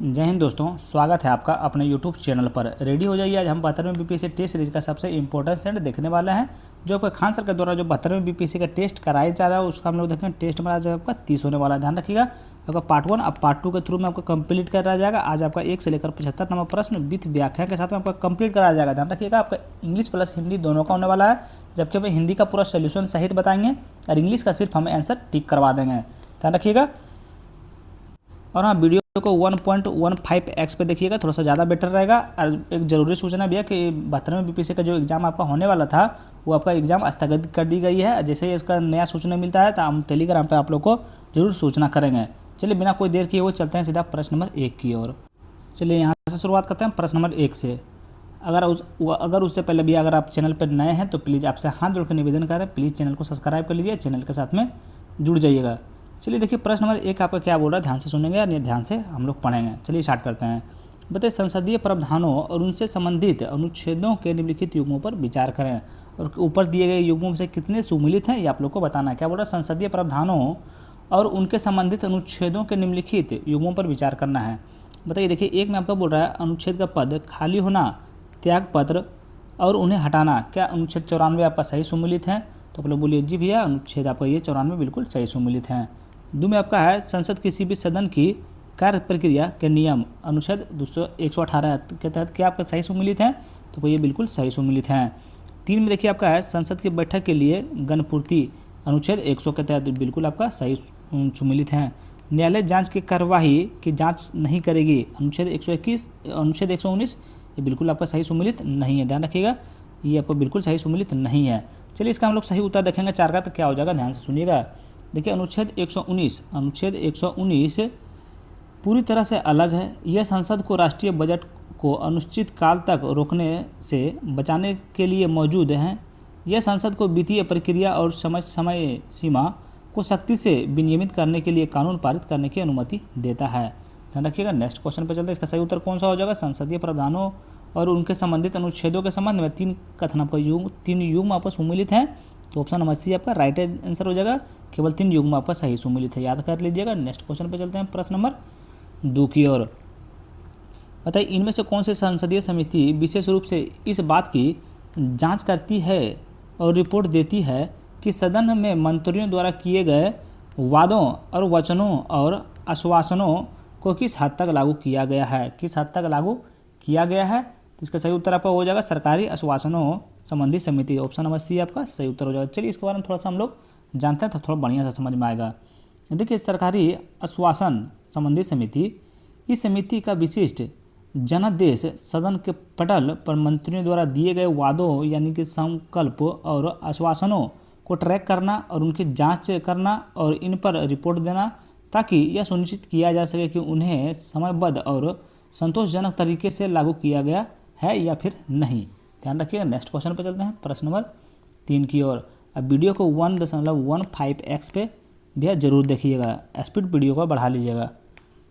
जय हिंद दोस्तों, स्वागत है आपका अपने YouTube चैनल पर। रेडी हो जाइए। आज हम 72वें बीपीएससी टेस्ट सीरीज का सबसे इंपॉर्टेंट सेट देखने वाले हैं, जो आपका खान सर के द्वारा जो 72वें बीपीएससी का टेस्ट कराया जा रहा है उसका हम लोग देखेंगे। टेस्ट में आज आपका 30 होने वाला है, ध्यान रखिएगा। आपका पार्ट 1 अब पार्ट 2 के थ्रू में आपको कंप्लीट कराया जाएगा। आज आपका 1 से लेकर 75 नंबर प्रश्न विथ व्याख्या के साथ में आपका कंप्लीट कराया जाएगा। ध्यान रखिएगा, आपका इंग्लिश प्लस हिंदी दोनों का होने वाला है, जबकि हमें हिंदी का पूरा सोल्यूशन सहित बताएंगे और इंग्लिश का सिर्फ हमें आंसर टिक करवा देंगे। ध्यान रखिएगा। और हाँ, वीडियो को 1.15x पे देखिएगा, थोड़ा सा ज़्यादा बेटर रहेगा। और एक ज़रूरी सूचना भी है कि 72वें बीपीएससी का जो एग्ज़ाम आपका होने वाला था वो आपका एग्ज़ाम स्थगित कर दी गई है। जैसे ही इसका नया सूचना मिलता है तो हम टेलीग्राम पे आप लोग को जरूर सूचना करेंगे। चलिए बिना कोई देर किए हुए चलते हैं सीधा प्रश्न नंबर 1 की ओर। चलिए यहाँ से शुरुआत करते हैं प्रश्न नंबर 1 से। अगर उससे पहले भी अगर आप चैनल पर नए हैं तो प्लीज़ आपसे हाथ जोड़ कर निवेदन करें, प्लीज़ चैनल को सब्सक्राइब कर लीजिए, चैनल के साथ में जुड़ जाइएगा। चलिए देखिए प्रश्न नंबर 1 आपका क्या बोल रहा है, ध्यान से सुनेंगे और ध्यान से हम लोग पढ़ेंगे। चलिए स्टार्ट करते हैं। बताइए, संसदीय प्रावधानों और उनसे संबंधित अनुच्छेदों के निम्नलिखित युग्मों पर विचार करें। और ऊपर दिए गए युग्मों से कितने सुमिलित हैं ये आप लोग को बताना है। क्या बोल रहा है, संसदीय प्रावधानों और उनके संबंधित अनुच्छेदों के निम्नलिखित युग्मों पर विचार करना है। बताइए, देखिए एक में आपका बोल रहा है अनुच्छेद का पद खाली होना, त्यागपत्र और उन्हें हटाना। क्या अनुच्छेद 94 आपका सही सुमिलित है? तो आप लोग बोलिए जी भैया, अनुच्छेद आपका ये 94 बिल्कुल सही सुमिलित है। दो में आपका है संसद किसी भी सदन की कार्य प्रक्रिया के नियम, अनुच्छेद 118 के तहत क्या आपका सही सुमिलित है? तो ये बिल्कुल सही सुमिलित है। 3 में देखिए आपका है संसद की बैठक के लिए गणपूर्ति, अनुच्छेद 100 के तहत बिल्कुल आपका सही सुमिलित है। न्यायालय जांच की कार्यवाही की जांच नहीं करेगी, अनुच्छेद 121, अनुच्छेद 119 ये बिल्कुल आपका सही सुमिलित नहीं है। ध्यान रखिएगा, ये आपको बिल्कुल सही सुमिलित नहीं है। चलिए इसका हम लोग सही उत्तर देखेंगे 4 का, तो क्या हो जाएगा, ध्यान से सुनिएगा। देखिए अनुच्छेद 119 पूरी तरह से अलग है। यह संसद को राष्ट्रीय बजट को अनिश्चित काल तक रोकने से बचाने के लिए मौजूद है। यह संसद को वित्तीय प्रक्रिया और समय सीमा को सख्ती से विनियमित करने के लिए कानून पारित करने की अनुमति देता है। ध्यान रखिएगा। नेक्स्ट क्वेश्चन पर चलते हैं। इसका सही उत्तर कौन सा हो जाएगा, संसदीय प्रावधानों और उनके संबंधित अनुच्छेदों के संबंध में 3 कथन आपका तीन युग्म आपस सुमिलित हैं। तो ऑप्शन नंबर सी आपका राइट आंसर हो जाएगा। केवल 3 युग्म आपका सही सुमिलित है, याद कर लीजिएगा। नेक्स्ट क्वेश्चन पे चलते हैं प्रश्न नंबर 2 की ओर। बताइए, इनमें से कौन सी संसदीय समिति विशेष रूप से इस बात की जांच करती है और रिपोर्ट देती है कि सदन में मंत्रियों द्वारा किए गए वादों और वचनों और आश्वासनों को किस हद तक लागू किया गया है? किस हद तक लागू किया गया है? तो इसका सही उत्तर आपका हो जाएगा सरकारी आश्वासनों संबंधी समिति, ऑप्शन नंबर सी आपका सही उत्तर हो जाएगा। चलिए इसके बारे में थोड़ा सा हम लोग जानते हैं तो थोड़ा बढ़िया से समझ में आएगा। देखिए, सरकारी आश्वासन संबंधी समिति, इस समिति का विशिष्ट जनादेश सदन के पटल पर मंत्रियों द्वारा दिए गए वादों यानी कि संकल्प और आश्वासनों को ट्रैक करना और उनकी जांच करना और इन पर रिपोर्ट देना, ताकि यह सुनिश्चित किया जा सके कि उन्हें समयबद्ध और संतोषजनक तरीके से लागू किया गया है या फिर नहीं। ध्यान रखिएगा। नेक्स्ट क्वेश्चन पर चलते हैं प्रश्न नंबर 3 की ओर। अब वीडियो को 1.15x पे भैया जरूर देखिएगा, स्पीड वीडियो को बढ़ा लीजिएगा।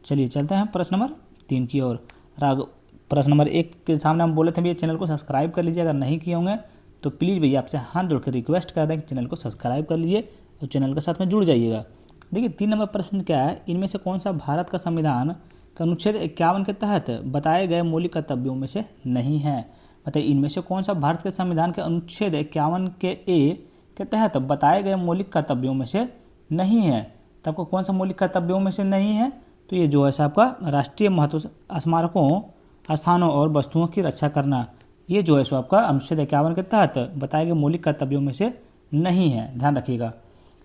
चलिए चलते हैं प्रश्न नंबर 3 की ओर। प्रश्न नंबर 1 के सामने हम बोले थे भैया चैनल को सब्सक्राइब कर लीजिए, अगर नहीं किए होंगे तो प्लीज़ भैया आपसे हाथ जोड़कर रिक्वेस्ट कर दें कि चैनल को सब्सक्राइब कर लीजिए और चैनल के साथ में जुड़ जाइएगा। देखिए 3 नंबर प्रश्न क्या है, इनमें से कौन सा भारत का संविधान का अनुच्छेद 51 के तहत बताए गए मौलिक कर्तव्यों में से नहीं है? बताइए, इनमें से कौन सा भारत के संविधान के अनुच्छेद 51 के ए के तहत बताए गए मौलिक कर्तव्यों में से नहीं है? तो आपको कौन सा मौलिक कर्तव्यों में से नहीं है? तो ये जो है आपका राष्ट्रीय महत्व स्मारकों, स्थानों और वस्तुओं की रक्षा करना, ये जो है सो आपका अनुच्छेद 51 के तहत बताए गए मौलिक कर्तव्यों में से नहीं है। ध्यान रखिएगा।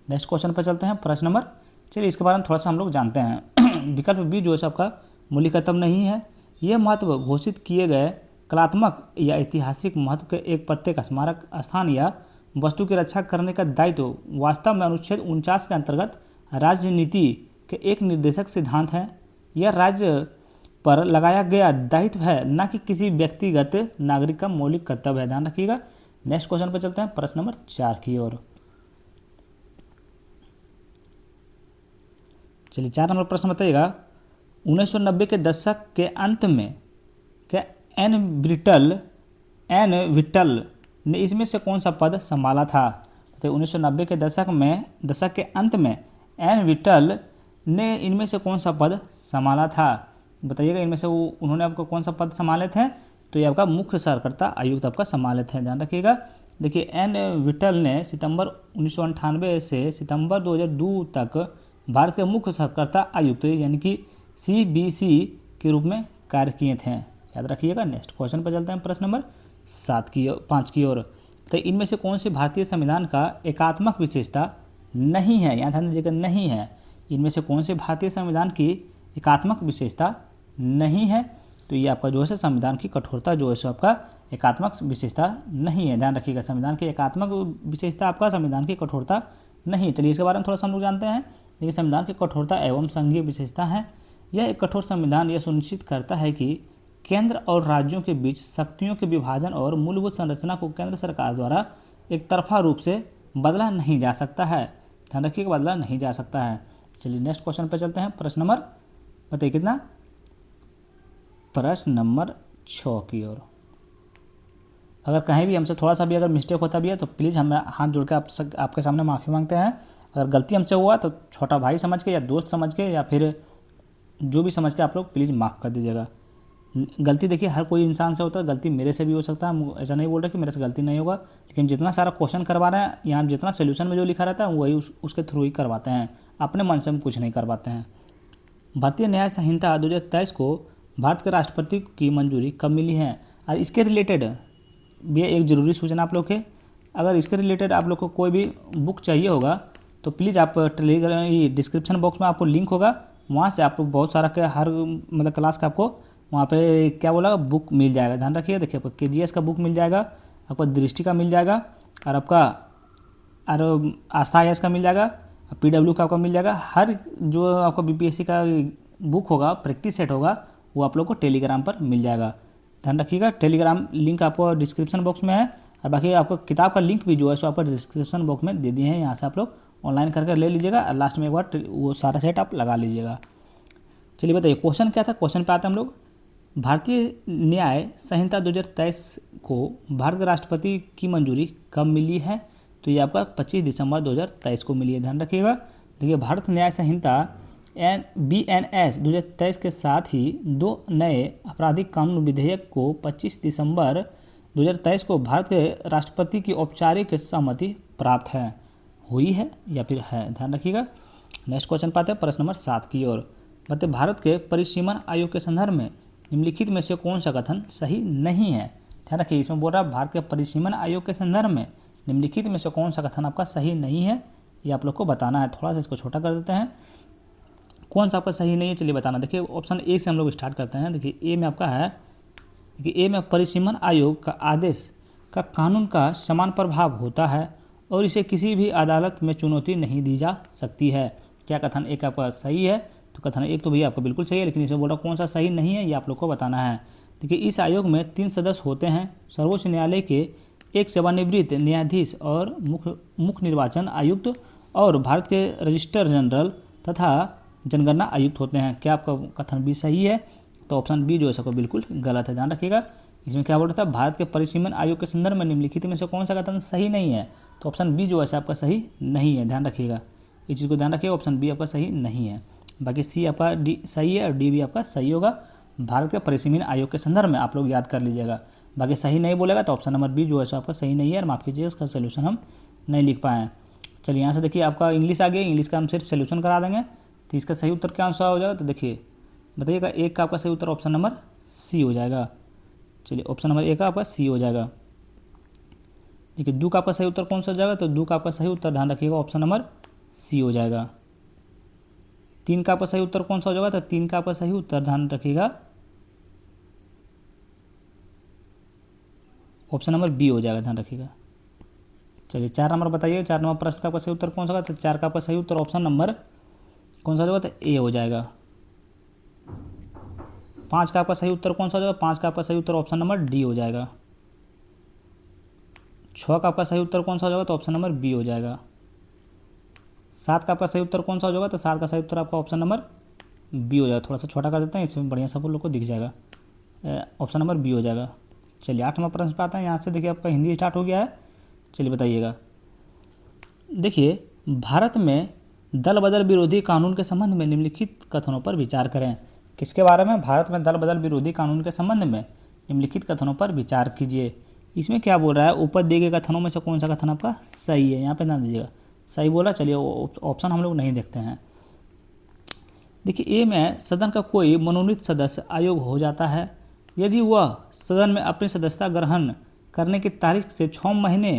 नेक्स्ट क्वेश्चन पर चलते हैं प्रश्न नंबर। चलिए इसके बारे में थोड़ा सा हम लोग जानते हैं। विकल्प बी जो है आपका मौलिक कर्तव्य नहीं है। यह महत्व घोषित किए गए कलात्मक या ऐतिहासिक महत्व के एक प्रत्येक स्मारक, स्थान या वस्तु की रक्षा करने का दायित्व वास्तव में अनुच्छेद 49 के अंतर्गत राज्य नीति के एक निर्देशक सिद्धांत है। यह राज्य पर लगाया गया दायित्व है, न कि किसी व्यक्तिगत नागरिक का मौलिक कर्तव्य है। ध्यान रखिएगा। नेक्स्ट क्वेश्चन पर चलते हैं प्रश्न नंबर 4 की ओर। चलिए 4 नंबर प्रश्न बताइएगा, 1990 के दशक के अंत में क्या एन विट्टल ने इसमें से कौन सा पद संभाला था? तो 1990 के दशक के अंत में एन विट्टल ने इनमें से कौन सा पद संभाला था? बताइएगा इनमें से वो उन्होंने आपको कौन सा पद संभाले थे, तो ये आपका मुख्य कार्यकर्ता आयुक्त आपका संभाले थे, ध्यान रखिएगा। देखिए एन विटल ने सितंबर 1998 से सितंबर 2002 तक भारत के मुख्य कार्यकर्ता आयुक्त यानी कि CBC के रूप में कार्य किए थे, याद रखिएगा। नेक्स्ट क्वेश्चन पर चलते हैं, प्रश्न नंबर 5 की ओर। तो इनमें से कौन सी भारतीय संविधान का एकात्मक विशेषता नहीं है, यहाँ ध्यान दीजिएगा, नहीं है। इनमें से कौन से भारतीय संविधान की एकात्मक विशेषता नहीं है, तो ये आपका जो है संविधान की कठोरता जो है सो आपका एकात्मक विशेषता नहीं है, ध्यान रखिएगा। संविधान की एकात्मक विशेषता आपका संविधान की कठोरता नहीं। चलिए इसके बारे में थोड़ा सा हम लोग जानते हैं। देखिए संविधान की कठोरता एवं संघीय विशेषता है। यह एक कठोर संविधान यह सुनिश्चित करता है कि केंद्र और राज्यों के बीच शक्तियों के विभाजन और मूलभूत संरचना को केंद्र सरकार द्वारा एक तरफा रूप से बदला नहीं जा सकता है, ध्यान रखिएगा, बदला नहीं जा सकता है। चलिए नेक्स्ट क्वेश्चन पर चलते हैं, प्रश्न नंबर बताइए कितना, प्रश्न नंबर 6 की ओर। अगर कहीं भी हमसे थोड़ा सा भी अगर मिस्टेक होता भी है तो प्लीज़ हम हाथ जोड़ के आपके सामने माफ़ी मांगते हैं। अगर गलती हमसे हुआ तो छोटा भाई समझ के या दोस्त समझ के या फिर जो भी समझ के आप लोग प्लीज़ माफ़ कर दीजिएगा। गलती देखिए हर कोई इंसान से होता है, गलती मेरे से भी हो सकता है, ऐसा नहीं बोल रहा कि मेरे से गलती नहीं होगा, लेकिन जितना सारा क्वेश्चन करवा रहे हैं यहाँ जितना सोल्यूशन में जो लिखा रहता है वही उसके थ्रू ही करवाते हैं, अपने मन से हम कुछ नहीं करवाते हैं। भारतीय न्याय संहिता 2023 को भारत के राष्ट्रपति की मंजूरी कब मिली है, और इसके रिलेटेड भी एक ज़रूरी सूचना आप लोग के, अगर इसके रिलेटेड आप लोग को कोई भी बुक चाहिए होगा तो प्लीज़ आप टेलीग्राम डिस्क्रिप्शन बॉक्स में आपको लिंक होगा, वहाँ से आपको बहुत सारा के हर मतलब क्लास का आपको वहाँ पे क्या बोला बुक मिल जाएगा, ध्यान रखिए। देखिए आपको KGS का बुक मिल जाएगा, आपका दृष्टि का मिल जाएगा, और आपका आस्था IAS का मिल जाएगा, PW का आपका मिल जाएगा। हर जो आपका BPSC का बुक होगा, प्रैक्टिस सेट होगा, वो आप लोग को टेलीग्राम पर मिल जाएगा, ध्यान रखिएगा। टेलीग्राम लिंक आपको डिस्क्रिप्शन बॉक्स में है, और बाकी आपको किताब का लिंक भी जो है सो आपको डिस्क्रिप्शन बॉक्स में दे दिए हैं, यहाँ से आप लोग ऑनलाइन करके ले लीजिएगा, और लास्ट में एक बार वो सारा सेट आप लगा लीजिएगा। चलिए बताइए क्वेश्चन क्या था, क्वेश्चन पे आते हैं हम लोग। भारतीय न्याय संहिता 2023 को भारत के राष्ट्रपति की मंजूरी कब मिली है, तो ये आपका 25 दिसंबर 2023 को मिली है, ध्यान रखिएगा। देखिए भारत न्याय संहिता BNS 2023 के साथ ही 2 नए आपराधिक कानून विधेयक को 25 दिसंबर 2023 को भारत के राष्ट्रपति की औपचारिक सहमति प्राप्त है, हुई है या फिर है, ध्यान रखिएगा। नेक्स्ट क्वेश्चन पाते हैं, प्रश्न नंबर 7 की ओर। बताइए भारत के परिसीमन आयोग के संदर्भ में निम्नलिखित में से कौन सा कथन सही नहीं है, ध्यान रखिए। इसमें बोल रहा है भारत के परिसीमन आयोग के संदर्भ में निम्नलिखित में से कौन सा कथन आपका सही नहीं है, ये आप लोग को बताना है। थोड़ा सा इसको छोटा कर देते हैं, कौन सा आपका सही नहीं है चलिए बताना। देखिए ऑप्शन A से हम लोग स्टार्ट करते हैं। देखिए A में आपका है, देखिए A में परिसीमन आयोग का आदेश का कानून का समान प्रभाव होता है और इसे किसी भी अदालत में चुनौती नहीं दी जा सकती है। क्या कथन एक आपका सही है, तो कथन एक तो भैया आपका बिल्कुल सही है, लेकिन इसमें बोला कौन सा सही नहीं है ये आप लोग को बताना है। देखिए इस आयोग में 3 सदस्य होते हैं, सर्वोच्च न्यायालय के एक सेवानिवृत्त न्यायाधीश और मुख्य निर्वाचन आयुक्त और भारत के रजिस्ट्रार जनरल तथा जनगणना आयुक्त होते हैं। क्या आपका कथन भी सही है, तो ऑप्शन B जो है सबको बिल्कुल गलत है, ध्यान रखिएगा। इसमें क्या बोल रहा था, भारत के परिसीमन आयोग के संदर्भ में निम्नलिखित में से कौन सा कथन सही नहीं है, तो ऑप्शन B जो है आपका सही नहीं है, ध्यान रखिएगा। इस चीज़ को ध्यान रखिएगा, ऑप्शन B आपका सही नहीं है। बाकी C आपका D सही है और D भी आपका सही होगा। भारत के परिसीमन आयोग के संदर्भ में आप लोग याद कर लीजिएगा। बाकी सही नहीं बोलेगा तो ऑप्शन नंबर B जो है आपका सही नहीं है, और माफ़ कीजिए इसका सोल्यूशन हम नहीं लिख पाए हैं। चलिए यहाँ से देखिए आपका इंग्लिश आ गया, इंग्लिश का हम सिर्फ सोल्यूशन करा देंगे, तो इसका सही उत्तर क्या आंसर हो जाएगा, तो देखिए बताइएगा। एक का आपका सही उत्तर ऑप्शन नंबर C हो जाएगा। चलिए ऑप्शन नंबर A का आपका C हो जाएगा। देखिए 2 का आपका सही उत्तर कौन सा हो जाएगा, तो 2 का आपका सही उत्तर ध्यान रखिएगा ऑप्शन नंबर C हो जाएगा। 3 का आपका सही उत्तर कौन सा हो जाएगा, तो 3 का आपका सही उत्तर ध्यान रखिएगा ऑप्शन नंबर B हो जाएगा, ध्यान रखिएगा। चलिए 4 नंबर बताइए, 4 नंबर प्रश्न का आपका सही उत्तर कौन सा होगा, तो 4 का आपका सही उत्तर ऑप्शन नंबर कौन सा होगा, तो A हो जाएगा। 5 का आपका सही उत्तर कौन सा हो जाएगा, 5 का आपका सही उत्तर ऑप्शन नंबर D हो जाएगा। 6 का आपका सही उत्तर कौन सा हो जाएगा, तो ऑप्शन नंबर B हो जाएगा। 7 का आपका सही उत्तर कौन सा हो जाएगा, तो 7 का सही उत्तर आपका ऑप्शन नंबर B हो जाएगा। थोड़ा सा छोटा कर देते हैं, इसमें बढ़िया सब लोग को दिख जाएगा, ऑप्शन नंबर B हो जाएगा। चलिए 8 नंबर प्रश्न पे आता है। यहाँ से देखिए आपका हिंदी स्टार्ट हो गया है, चलिए बताइएगा। देखिए भारत में दल बदल विरोधी कानून के संबंध में निम्नलिखित कथनों पर विचार करें। किसके बारे में? भारत में दल बदल विरोधी कानून के संबंध में निम्नलिखित कथनों पर विचार कीजिए। इसमें क्या बोल रहा है? ऊपर दिए गए कथनों में से कौन सा कथन आपका सही है? यहाँ पे ध्यान दीजिएगा, सही बोला। चलिए ऑप्शन हम लोग नहीं देखते हैं। देखिए ए में सदन का कोई मनोनीत सदस्य अयोग्य हो जाता है यदि वह सदन में अपनी सदस्यता ग्रहण करने की तारीख से 6 महीने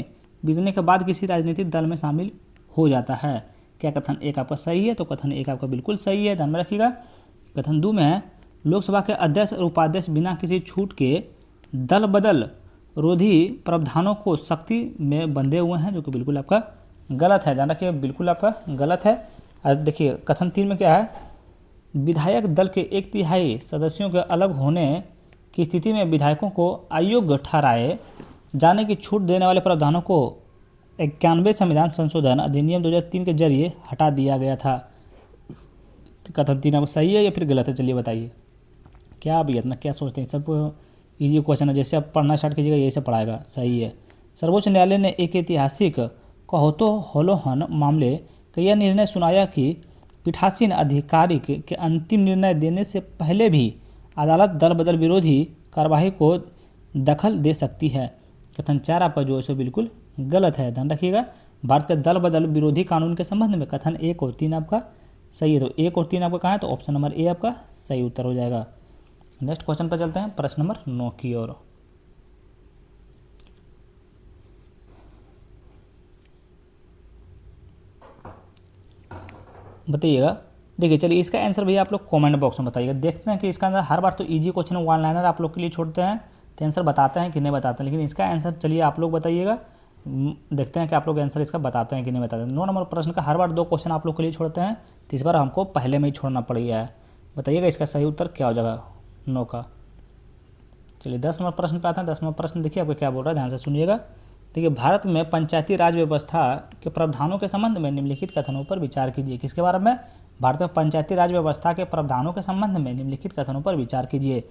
बीतने के बाद किसी राजनीतिक दल में शामिल हो जाता है। क्या कथन एक आपका सही है? तो कथन एक आपका बिल्कुल सही है, ध्यान में रखिएगा। कथन 2 में है लोकसभा के अध्यक्ष और उपाध्यक्ष बिना किसी छूट के दल बदल रोधी प्रावधानों को सख्ती में बंधे हुए हैं, जो कि बिल्कुल आपका गलत है। ध्यान रखिए, बिल्कुल आपका गलत है। देखिए कथन 3 में क्या है? विधायक दल के 1/3 सदस्यों के अलग होने की स्थिति में विधायकों को अयोग्य ठहराए जाने की छूट देने वाले प्रावधानों को 91 संविधान संशोधन अधिनियम 2003 के जरिए हटा दिया गया था। कथन 3 आपको सही है या फिर गलत है? चलिए बताइए। क्या आप इतना क्या सोचते हैं? सब इजी क्वेश्चन है, जैसे आप पढ़ना स्टार्ट कीजिएगा यही सब पढ़ाएगा। सही है। सर्वोच्च न्यायालय ने एक ऐतिहासिक कहोतो-हलोहन मामले का यह निर्णय सुनाया कि पीठासीन अधिकारी के अंतिम निर्णय देने से पहले भी अदालत दल बदल विरोधी कार्यवाही को दखल दे सकती है। कथन 4 आपका जो है सो बिल्कुल गलत है, ध्यान रखिएगा। भारत के दल बदल विरोधी कानून के संबंध में कथन 1 और 3 आपका सही है। तो 1 और 3 आपका कहाँ है? तो ऑप्शन नंबर ए आपका सही उत्तर हो जाएगा। नेक्स्ट क्वेश्चन पर चलते हैं, प्रश्न नंबर 9 की ओर। बताइएगा। देखिए चलिए इसका आंसर भैया आप लोग कमेंट बॉक्स में बताइएगा। देखते हैं कि इसका आंसर हर बार तो इजी क्वेश्चन वन लाइनर आप लोग के लिए छोड़ते हैं तो आंसर बताते हैं कि नहीं बताते हैं, लेकिन इसका आंसर चलिए आप लोग बताइएगा। देखते हैं कि आप लोग आंसर इसका बताते हैं कि नहीं बताते हैं। 9 नंबर प्रश्न का हर बार 2 क्वेश्चन आप लोग के लिए छोड़ते हैं, तो इस बार हमको पहले में ही छोड़ना पड़ गया है। बताइएगा इसका सही उत्तर क्या हो जाएगा 9 का। चलिए 10 नंबर प्रश्न पे आते हैं। 10 नंबर प्रश्न देखिए आपको क्या बोल रहा है, ध्यान से सुनिएगा। देखिए भारत में पंचायती राज व्यवस्था के प्रावधानों के संबंध में निम्नलिखित कथनों पर विचार कीजिए। किसके बारे में? भारत में पंचायती राज व्यवस्था के प्रावधानों के संबंध में निम्नलिखित कथनों पर विचार कीजिए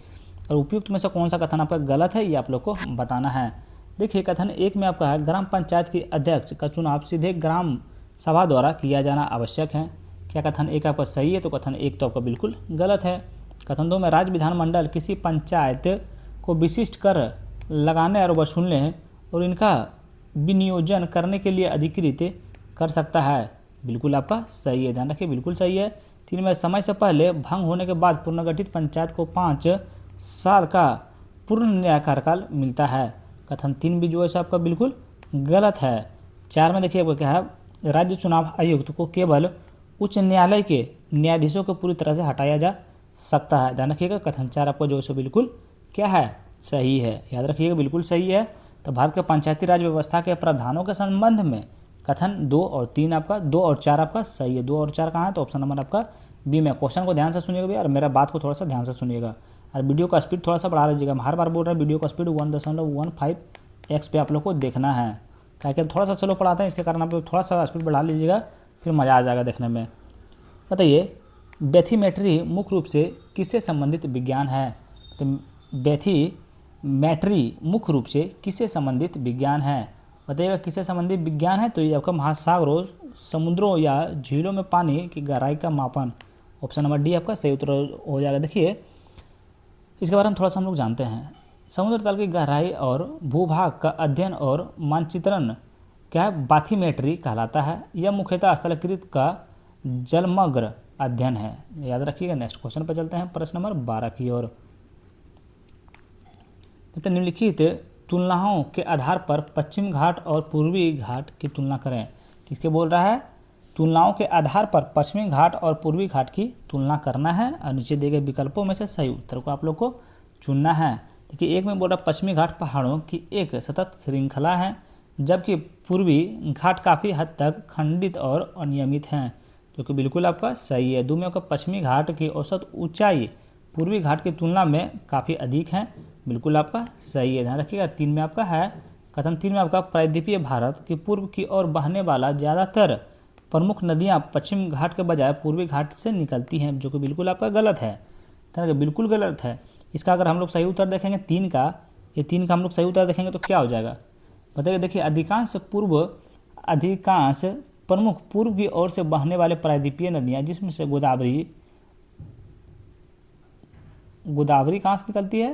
और उपयुक्त में से कौन सा कथन आपका गलत है ये आप लोग को बताना है। देखिए कथन 1 में आपका है ग्राम पंचायत के अध्यक्ष का चुनाव सीधे ग्राम सभा द्वारा किया जाना आवश्यक है। क्या कथन 1 आपका सही है? तो कथन 1 तो आपका बिल्कुल गलत है। कथन 2 में राज्य विधानमंडल किसी पंचायत को विशिष्ट कर लगाने और वसूलने और इनका विनियोजन करने के लिए अधिकृत कर सकता है। बिल्कुल आपका सही है, ध्यान रखिए बिल्कुल सही है। 3 में समय से पहले भंग होने के बाद पुनर्गठित पंचायत को 5 साल का पूर्ण न्याय कार्यकाल मिलता है। कथन 3 भी जो है आपका बिल्कुल गलत है। 4 में देखिए क्या है? राज्य चुनाव आयुक्त को केवल उच्च न्यायालय के न्यायाधीशों को पूरी तरह से हटाया जा सकता है। ध्यान रखिएगा कथन 4 आपको जो है बिल्कुल क्या है? सही है, याद रखिएगा बिल्कुल सही है। तो भारत के पंचायती राज व्यवस्था के प्रावधानों के संबंध में कथन 2 और 3 आपका 2 और 4 आपका सही है। 2 और 4 कहाँ है? तो ऑप्शन नंबर आपका बी में। क्वेश्चन को ध्यान से सुनिएगा भैया और मेरा बात को थोड़ा सा ध्यान से सुनिएगा और वीडियो का स्पीड थोड़ा सा बढ़ा लीजिएगा। हम हर बार बोल रहे हैं वीडियो का स्पीड 1.15x पे आप लोग को देखना है, क्या कि थोड़ा सा स्लो पढ़ाते हैं, इसके कारण आप लोग थोड़ा सा स्पीड बढ़ा लीजिएगा, फिर मज़ा आ जाएगा देखने में। बताइए बैथीमेट्री मुख्य रूप से किससे संबंधित विज्ञान है? तो बैथीमेट्री मुख्य रूप से किससे संबंधित विज्ञान है? बताइएगा किससे संबंधित विज्ञान है? तो ये आपका महासागरों, समुद्रों या झीलों में पानी की गहराई का मापन। ऑप्शन नंबर डी आपका सही उत्तर हो जाएगा। देखिए इसके बारे में थोड़ा सा हम लोग जानते हैं। समुद्र तल की गहराई और भूभाग का अध्ययन और मानचित्रण क्या है? बाथीमेट्री कहलाता है। यह मुख्यतः स्थलाकृत का जलमग्न अध्ययन है, याद रखिएगा। नेक्स्ट क्वेश्चन पर चलते हैं, प्रश्न नंबर 12 की ओर। तो निम्नलिखित तुलनाओं के आधार पर पश्चिम घाट और पूर्वी घाट की तुलना करें। किसके बोल रहा है? तुलनाओं के आधार पर पश्चिमी घाट और पूर्वी घाट की तुलना करना है और नीचे दिए गए विकल्पों में से सही उत्तर को आप लोग को चुनना है। देखिए एक में बोल रहा पश्चिमी घाट पहाड़ों की एक सतत श्रृंखला है, जबकि पूर्वी घाट काफ़ी हद तक खंडित और अनियमित हैं, जो कि बिल्कुल आपका सही है। 2 में आपका पश्चिमी घाट की औसत ऊंचाई पूर्वी घाट की तुलना में काफ़ी अधिक है, बिल्कुल आपका सही है, ध्यान रखिएगा। 3 में आपका है कथन 3 में आपका प्रायद्वीपीय भारत की पूर्व की ओर बहने वाला ज़्यादातर प्रमुख नदियां पश्चिम घाट के बजाय पूर्वी घाट से निकलती हैं, जो कि बिल्कुल आपका गलत है, बिल्कुल गलत है। इसका अगर हम लोग सही उत्तर देखेंगे 3 का, ये 3 का हम लोग सही उत्तर देखेंगे तो क्या हो जाएगा बताइए। देखिए अधिकांश प्रमुख पूर्व की ओर से बहने वाले प्रायद्वीपीय नदियाँ जिसमें से गोदावरी, गोदावरी कहाँ से निकलती है,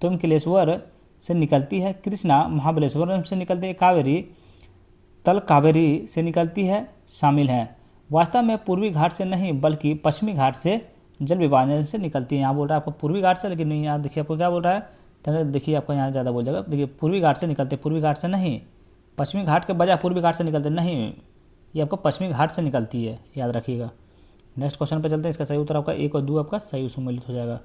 तुंगकेश्वर से निकलती है, कृष्णा महाबलेश्वरम से निकलती है, कावेरी तल कावेरी से निकलती है, शामिल हैं। वास्तव में पूर्वी घाट से नहीं बल्कि पश्चिमी घाट से जल विभाजन से निकलती है। यहाँ बोल रहा है आपको पूर्वी घाट से, लेकिन यहाँ देखिए आपको क्या बोल रहा है, तो देखिए आपको यहाँ ज़्यादा बोल जाएगा। देखिए पूर्वी घाट से निकलते, पूर्वी घाट से नहीं, पश्चिमी घाट के बजाय पूर्वी घाट से निकलते नहीं, ये आपको पश्चिमी घाट से निकलती है, याद रखिएगा। नेक्स्ट क्वेश्चन पे चलते हैं। इसका सही उत्तर आपका 1 और 2 आपका सही सम्मिलित हो जाएगा,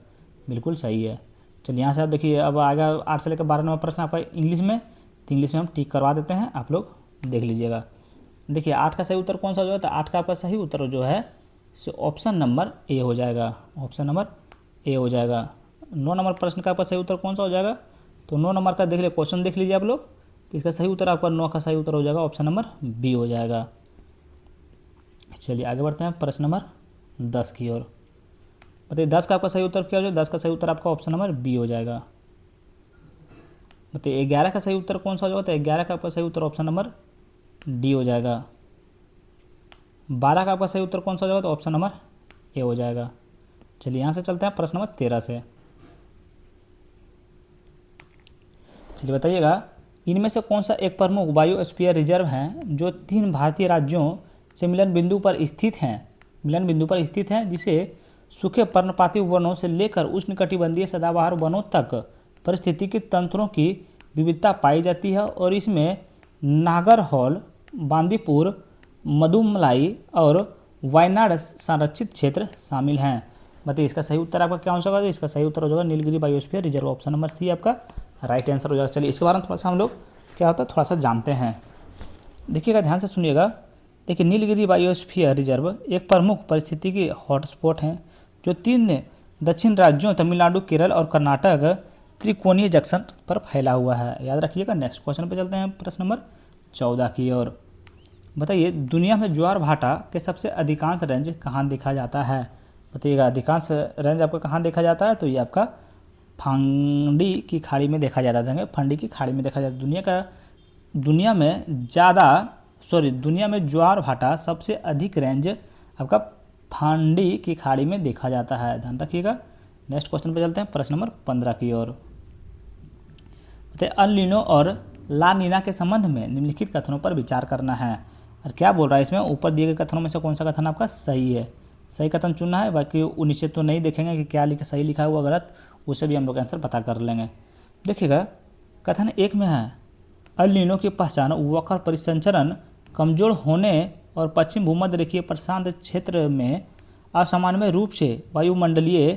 बिल्कुल सही है। चलिए यहाँ से आप देखिए, अब आगे 8 से लेकर 12 नंबर प्रश्न आपका इंग्लिश में, तो इंग्लिश में हम टिक करवा देते हैं, आप लोग देख लीजिएगा। देखिए 8 का सही उत्तर कौन सा हो जाएगा, तो 8 का आपका सही उत्तर जो है सो ऑप्शन नंबर ए हो जाएगा, ऑप्शन नंबर ए हो जाएगा। 9 नंबर प्रश्न का आपका सही उत्तर कौन सा हो जाएगा, तो 9 नंबर का देख लीजिए, क्वेश्चन देख लीजिए आप लोग, तो इसका सही उत्तर आपका 9 का सही उत्तर हो जाएगा, ऑप्शन नंबर बी हो जाएगा। चलिए आगे बढ़ते हैं प्रश्न नंबर 10 की ओर। बताइए 10 का आपका सही उत्तर क्या हो जाएगा, 10 का सही उत्तर आपका ऑप्शन नंबर बी हो जाएगा। बताइए 11 का सही उत्तर कौन सा हो जाएगा, तो 11 का आपका सही उत्तर ऑप्शन नंबर डी हो जाएगा। 12 का आपका सही उत्तर कौन सा हो जाएगा, तो ऑप्शन नंबर ए हो जाएगा। चलिए यहाँ से चलते हैं प्रश्न नंबर 13 से। चलिए बताइएगा, इनमें से कौन सा एक प्रमुख बायोस्फीयर रिजर्व है जो 3 भारतीय राज्यों से मिलन बिंदु पर स्थित हैं, जिसे सूखे पर्णपाती वनों से लेकर उष्णकटिबंधीय सदाबहार वनों तक पारिस्थितिकी तंत्रों की विविधता पाई जाती है, और इसमें नागरहोल, बांदीपुर, मदुमलाई और वायनाड संरक्षित क्षेत्र शामिल हैं। बताइए इसका सही उत्तर आपका क्या हो जाएगा, इसका सही उत्तर हो जाएगा Nilgiri biosphere reserve, option number C आपका राइट आंसर हो जाएगा। चलिए इसके बारे में थोड़ा सा हम लोग क्या होता है थोड़ा सा जानते हैं, देखिएगा ध्यान से सुनिएगा। देखिए नीलगिरी बायोस्फीयर रिजर्व एक प्रमुख पारिस्थितिकी हॉटस्पॉट हैं जो 3 दक्षिण राज्यों तमिलनाडु, केरल और कर्नाटक त्रिकोणीय जंक्शन पर फैला हुआ है, याद रखिएगा। नेक्स्ट क्वेश्चन पे चलते हैं प्रश्न नंबर 14 की ओर। बताइए दुनिया में ज्वार भाटा के सबसे अधिकांश रेंज कहाँ देखा जाता है। बताइएगा अधिकांश रेंज आपका कहाँ देखा जाता है, तो ये आपका फंडी की खाड़ी में देखा जाता है, फंडी की खाड़ी में देखा जाता है। दुनिया में ज्वार भाटा सबसे अधिक रेंज आपका फंडी की खाड़ी में देखा जाता है, ध्यान रखिएगा। नेक्स्ट क्वेश्चन पे चलते हैं प्रश्न नंबर 15 की ओर। बताइए अल नीनो और ला नीना के संबंध में निम्नलिखित कथनों पर विचार करना है, और क्या बोल रहा है इसमें, ऊपर दिए गए कथनों में से कौन सा कथन आपका सही है, सही कथन चुनना है। बाकी उन्नीस तो नहीं देखेंगे कि क्या सही लिखा हुआ गलत, उसे भी हम लोग आंसर पता कर लेंगे। देखिएगा कथन 1 में है अल नीनो की पहचान वक्र परिसंचरण कमजोर होने और पश्चिम भूमध्य रेखीय प्रशांत क्षेत्र में असामान्य रूप से वायुमंडलीय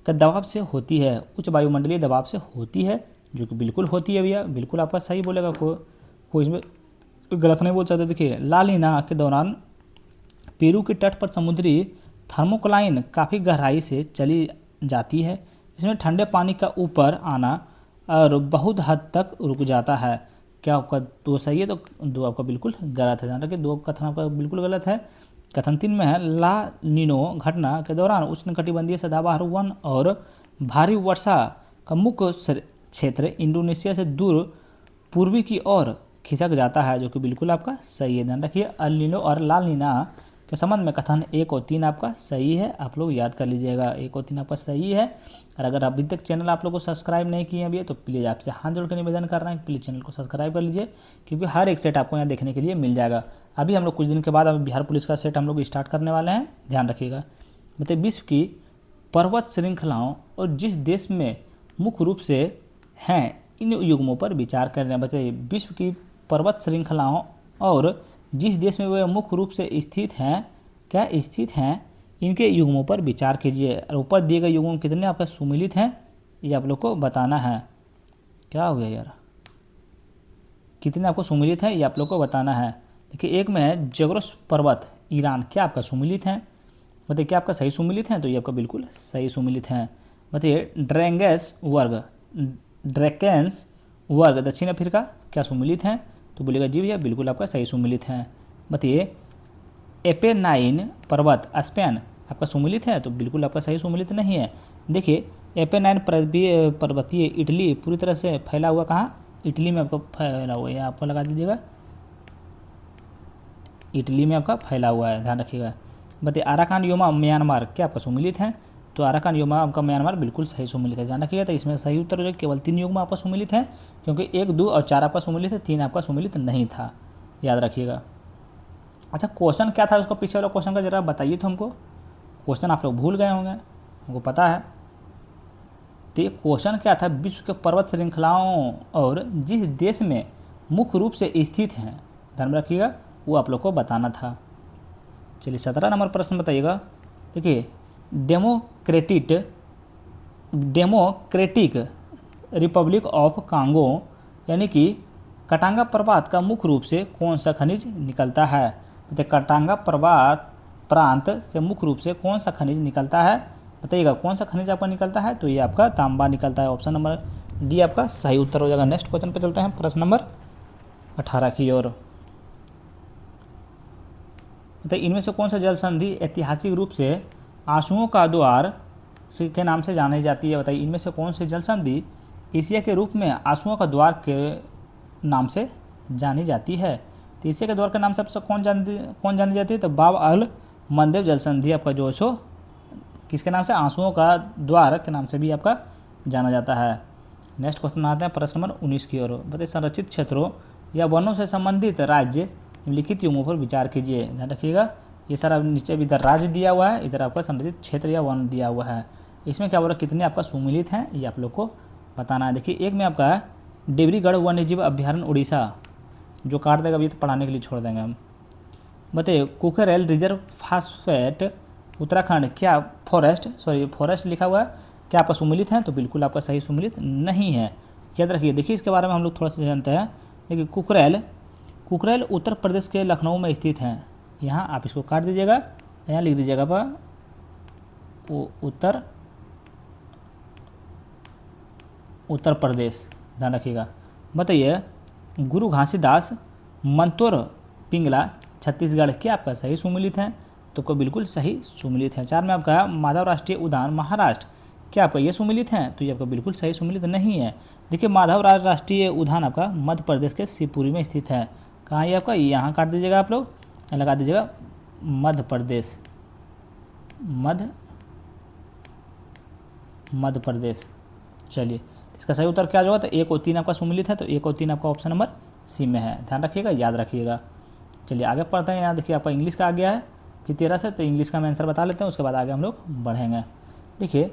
का दबाव से होती है, उच्च वायुमंडलीय दबाव से होती है, जो कि बिल्कुल होती है भैया, बिल्कुल आपका सही बोलेगा, कोई इसमें गलत नहीं बोल सकते। देखिए ला नीना के दौरान पेरू के तट पर समुद्री थर्मोक्लाइन काफ़ी गहराई से चली जाती है, इसमें ठंडे पानी का ऊपर आना और बहुत हद तक रुक जाता है। क्या आपका 2 सही है, तो 2 आपका बिल्कुल गलत है, ध्यान रखिए 2 कथन आपका बिल्कुल गलत है। कथन 3 में है ला नीनो घटना के दौरान उष्णकटिबंधीय सदाबहार वन और भारी वर्षा का मुख्य क्षेत्र इंडोनेशिया से दूर पूर्वी की ओर खिसक जाता है, जो कि बिल्कुल आपका सही है। ध्यान रखिए अल नीनो और ला नीना के संबंध में कथन 1 और 3 आपका सही है, आप लोग याद कर लीजिएगा, 1 और 3 आपका सही है। और अगर अभी तक चैनल आप लोग को सब्सक्राइब नहीं किए हैं भैया, तो प्लीज़ आपसे हाथ जोड़ कर निवेदन कर रहे हैं, प्लीज़ चैनल को सब्सक्राइब कर लीजिए, क्योंकि हर एक सेट आपको यहाँ देखने के लिए मिल जाएगा। अभी हम लोग कुछ दिन के बाद अभी बिहार पुलिस का सेट हम लोग स्टार्ट करने वाले हैं, ध्यान रखिएगा। मतलब विश्व की पर्वत श्रृंखलाओं और जिस देश में मुख्य रूप से हैं इन युग्मों पर विचार कर रहे हैं। बताइए विश्व की पर्वत श्रृंखलाओं और जिस देश में वे मुख्य रूप से स्थित हैं इनके युग्मों पर विचार कीजिए, और ऊपर दिए गए युग्म कितने आपका सुमिलित हैं ये आप लोग को बताना है। क्या हो गया यार, कितने आपको सुमिलित हैं ये आप लोग को बताना है। देखिए एक में है जगरोस पर्वत ईरान, क्या आपका सुमिलित हैं, बताइए क्या आपका सही सुमिलित हैं, तो ये आपका बिल्कुल सही सुमिलित हैं। बताइए ड्रैकेंस वर्ग दक्षिण अफ्रीका, क्या सुमिलित हैं, तो बोलेगा जी भैया बिल्कुल आपका सही सुमिलित हैं। बताइए एपेनाइन पर्वत स्पेन, आपका सुमिलित है, तो बिल्कुल आपका सही सुमिलित नहीं है। देखिए एपेनाइन पर्वतीय इटली पूरी तरह से फैला हुआ, कहाँ इटली में आपको फैला हुआ है, आपको लगा दीजिएगा इटली में आपका फैला हुआ है, ध्यान रखिएगा। बताइए अराकान योमा म्यांमार, क्या आपका सुमिलित है, तो अराकान युग्म आपका म्यांमार बिल्कुल सही सुमिलित है, ध्यान रखिएगा। तो इसमें सही उत्तर हो जाएगा केवल 3 युग्म आपका सुमिलित है, क्योंकि 1, 2 और 4 आपका सुमिलित है, 3 आपका सुमिलित नहीं था, याद रखिएगा। अच्छा, क्वेश्चन क्या था उसको, पीछे वाला क्वेश्चन का जरा बताइए तो हमको। क्वेश्चन आप लोग भूल गए होंगे, हमको पता है। तो ये क्वेश्चन क्या था, विश्व के पर्वत श्रृंखलाओं और जिस देश में मुख्य रूप से स्थित हैं, ध्यान में रखिएगा, वो आप लोग को बताना था। चलिए 17 नंबर प्रश्न बताइएगा। देखिए, डेमोक्रेटिक रिपब्लिक ऑफ कांगो यानी कि कटांगा पर्वत का मुख्य रूप से कौन सा खनिज निकलता है। तो कटांगा पर्वत प्रांत से मुख्य रूप से कौन सा खनिज निकलता है, बताइएगा कौन सा खनिज आपका निकलता है। तो ये आपका तांबा निकलता है, ऑप्शन नंबर डी आपका सही उत्तर हो जाएगा। नेक्स्ट क्वेश्चन पे चलते हैं, प्रश्न नंबर 18 की ओर। तो इनमें से कौन सा जल संधि ऐतिहासिक रूप से आंसुओं का द्वार के नाम से जानी जाती है, बताइए इनमें से कौन सी जल संधि एशिया के रूप में आंसुओं का द्वार के नाम से जानी जाती है। तो एशिया के द्वार के नाम से आपसे कौन जानी जाती है, तो बाब अल मंदेब जल संधि आपका जो सो किसके नाम से, आंसुओं का द्वार के नाम से भी आपका जाना जाता है। नेक्स्ट क्वेश्चन आते हैं प्रश्न नंबर 19 की ओर। बताइए, संरक्षित क्षेत्रों या वनों से संबंधित राज्य निम्नलिखित युग्मों पर विचार कीजिए। ध्यान रखिएगा, ये सारा नीचे भी इधर राज्य दिया हुआ है, इधर आपका संरक्षित क्षेत्र या वन दिया हुआ है। इसमें क्या बोला, कितने आपका सुमिलित हैं, ये आप लोग को बताना है। देखिए, एक में आपका है डिब्रूगढ़ वन्यजीव अभ्यारण्य उड़ीसा, जो काट देगा अभी तो पढ़ाने के लिए छोड़ देंगे हम। बताइए, कुकरेल रिजर्व फॉस्फेट उत्तराखंड क्या फॉरेस्ट लिखा हुआ है, क्या आपका सुमिलित है, तो बिल्कुल आपका सही सुमिलित नहीं है, याद रखिए। देखिए, इसके बारे में हम लोग थोड़ा सा जानते हैं। देखिए, कुकरेल उत्तर प्रदेश के लखनऊ में स्थित हैं। यहाँ आप इसको काट दीजिएगा, यहाँ लिख दीजिएगा पर उत्तर प्रदेश, ध्यान रखिएगा। बताइए, गुरु घासीदास मंतोर पिंगला छत्तीसगढ़ क्या आपका सही सुमिलित है, तो को बिल्कुल सही सुमिलित है। 4 में आपका माधव राष्ट्रीय उद्यान महाराष्ट्र क्या आपका ये सुमिलित है, तो ये आपका बिल्कुल सही सुमिलित नहीं है। देखिए, माधव राष्ट्रीय उद्यान आपका मध्य प्रदेश के शिवपुरी में स्थित है। कहाँ ये आपका, यहाँ काट दीजिएगा आप लोग, लगा दीजिएगा मध्य प्रदेश, मध्य प्रदेश। चलिए, इसका सही उत्तर क्या होगा, तो 1 और 3 आपका सुमिलित है, तो 1 और 3 आपका ऑप्शन नंबर सी में है, ध्यान रखिएगा, याद रखिएगा। चलिए आगे पढ़ते हैं। यहाँ देखिए आपका इंग्लिश का आ गया है फिर 13 से, तो इंग्लिश का मैं आंसर बता लेते हैं, उसके बाद आगे हम लोग बढ़ेंगे। देखिए,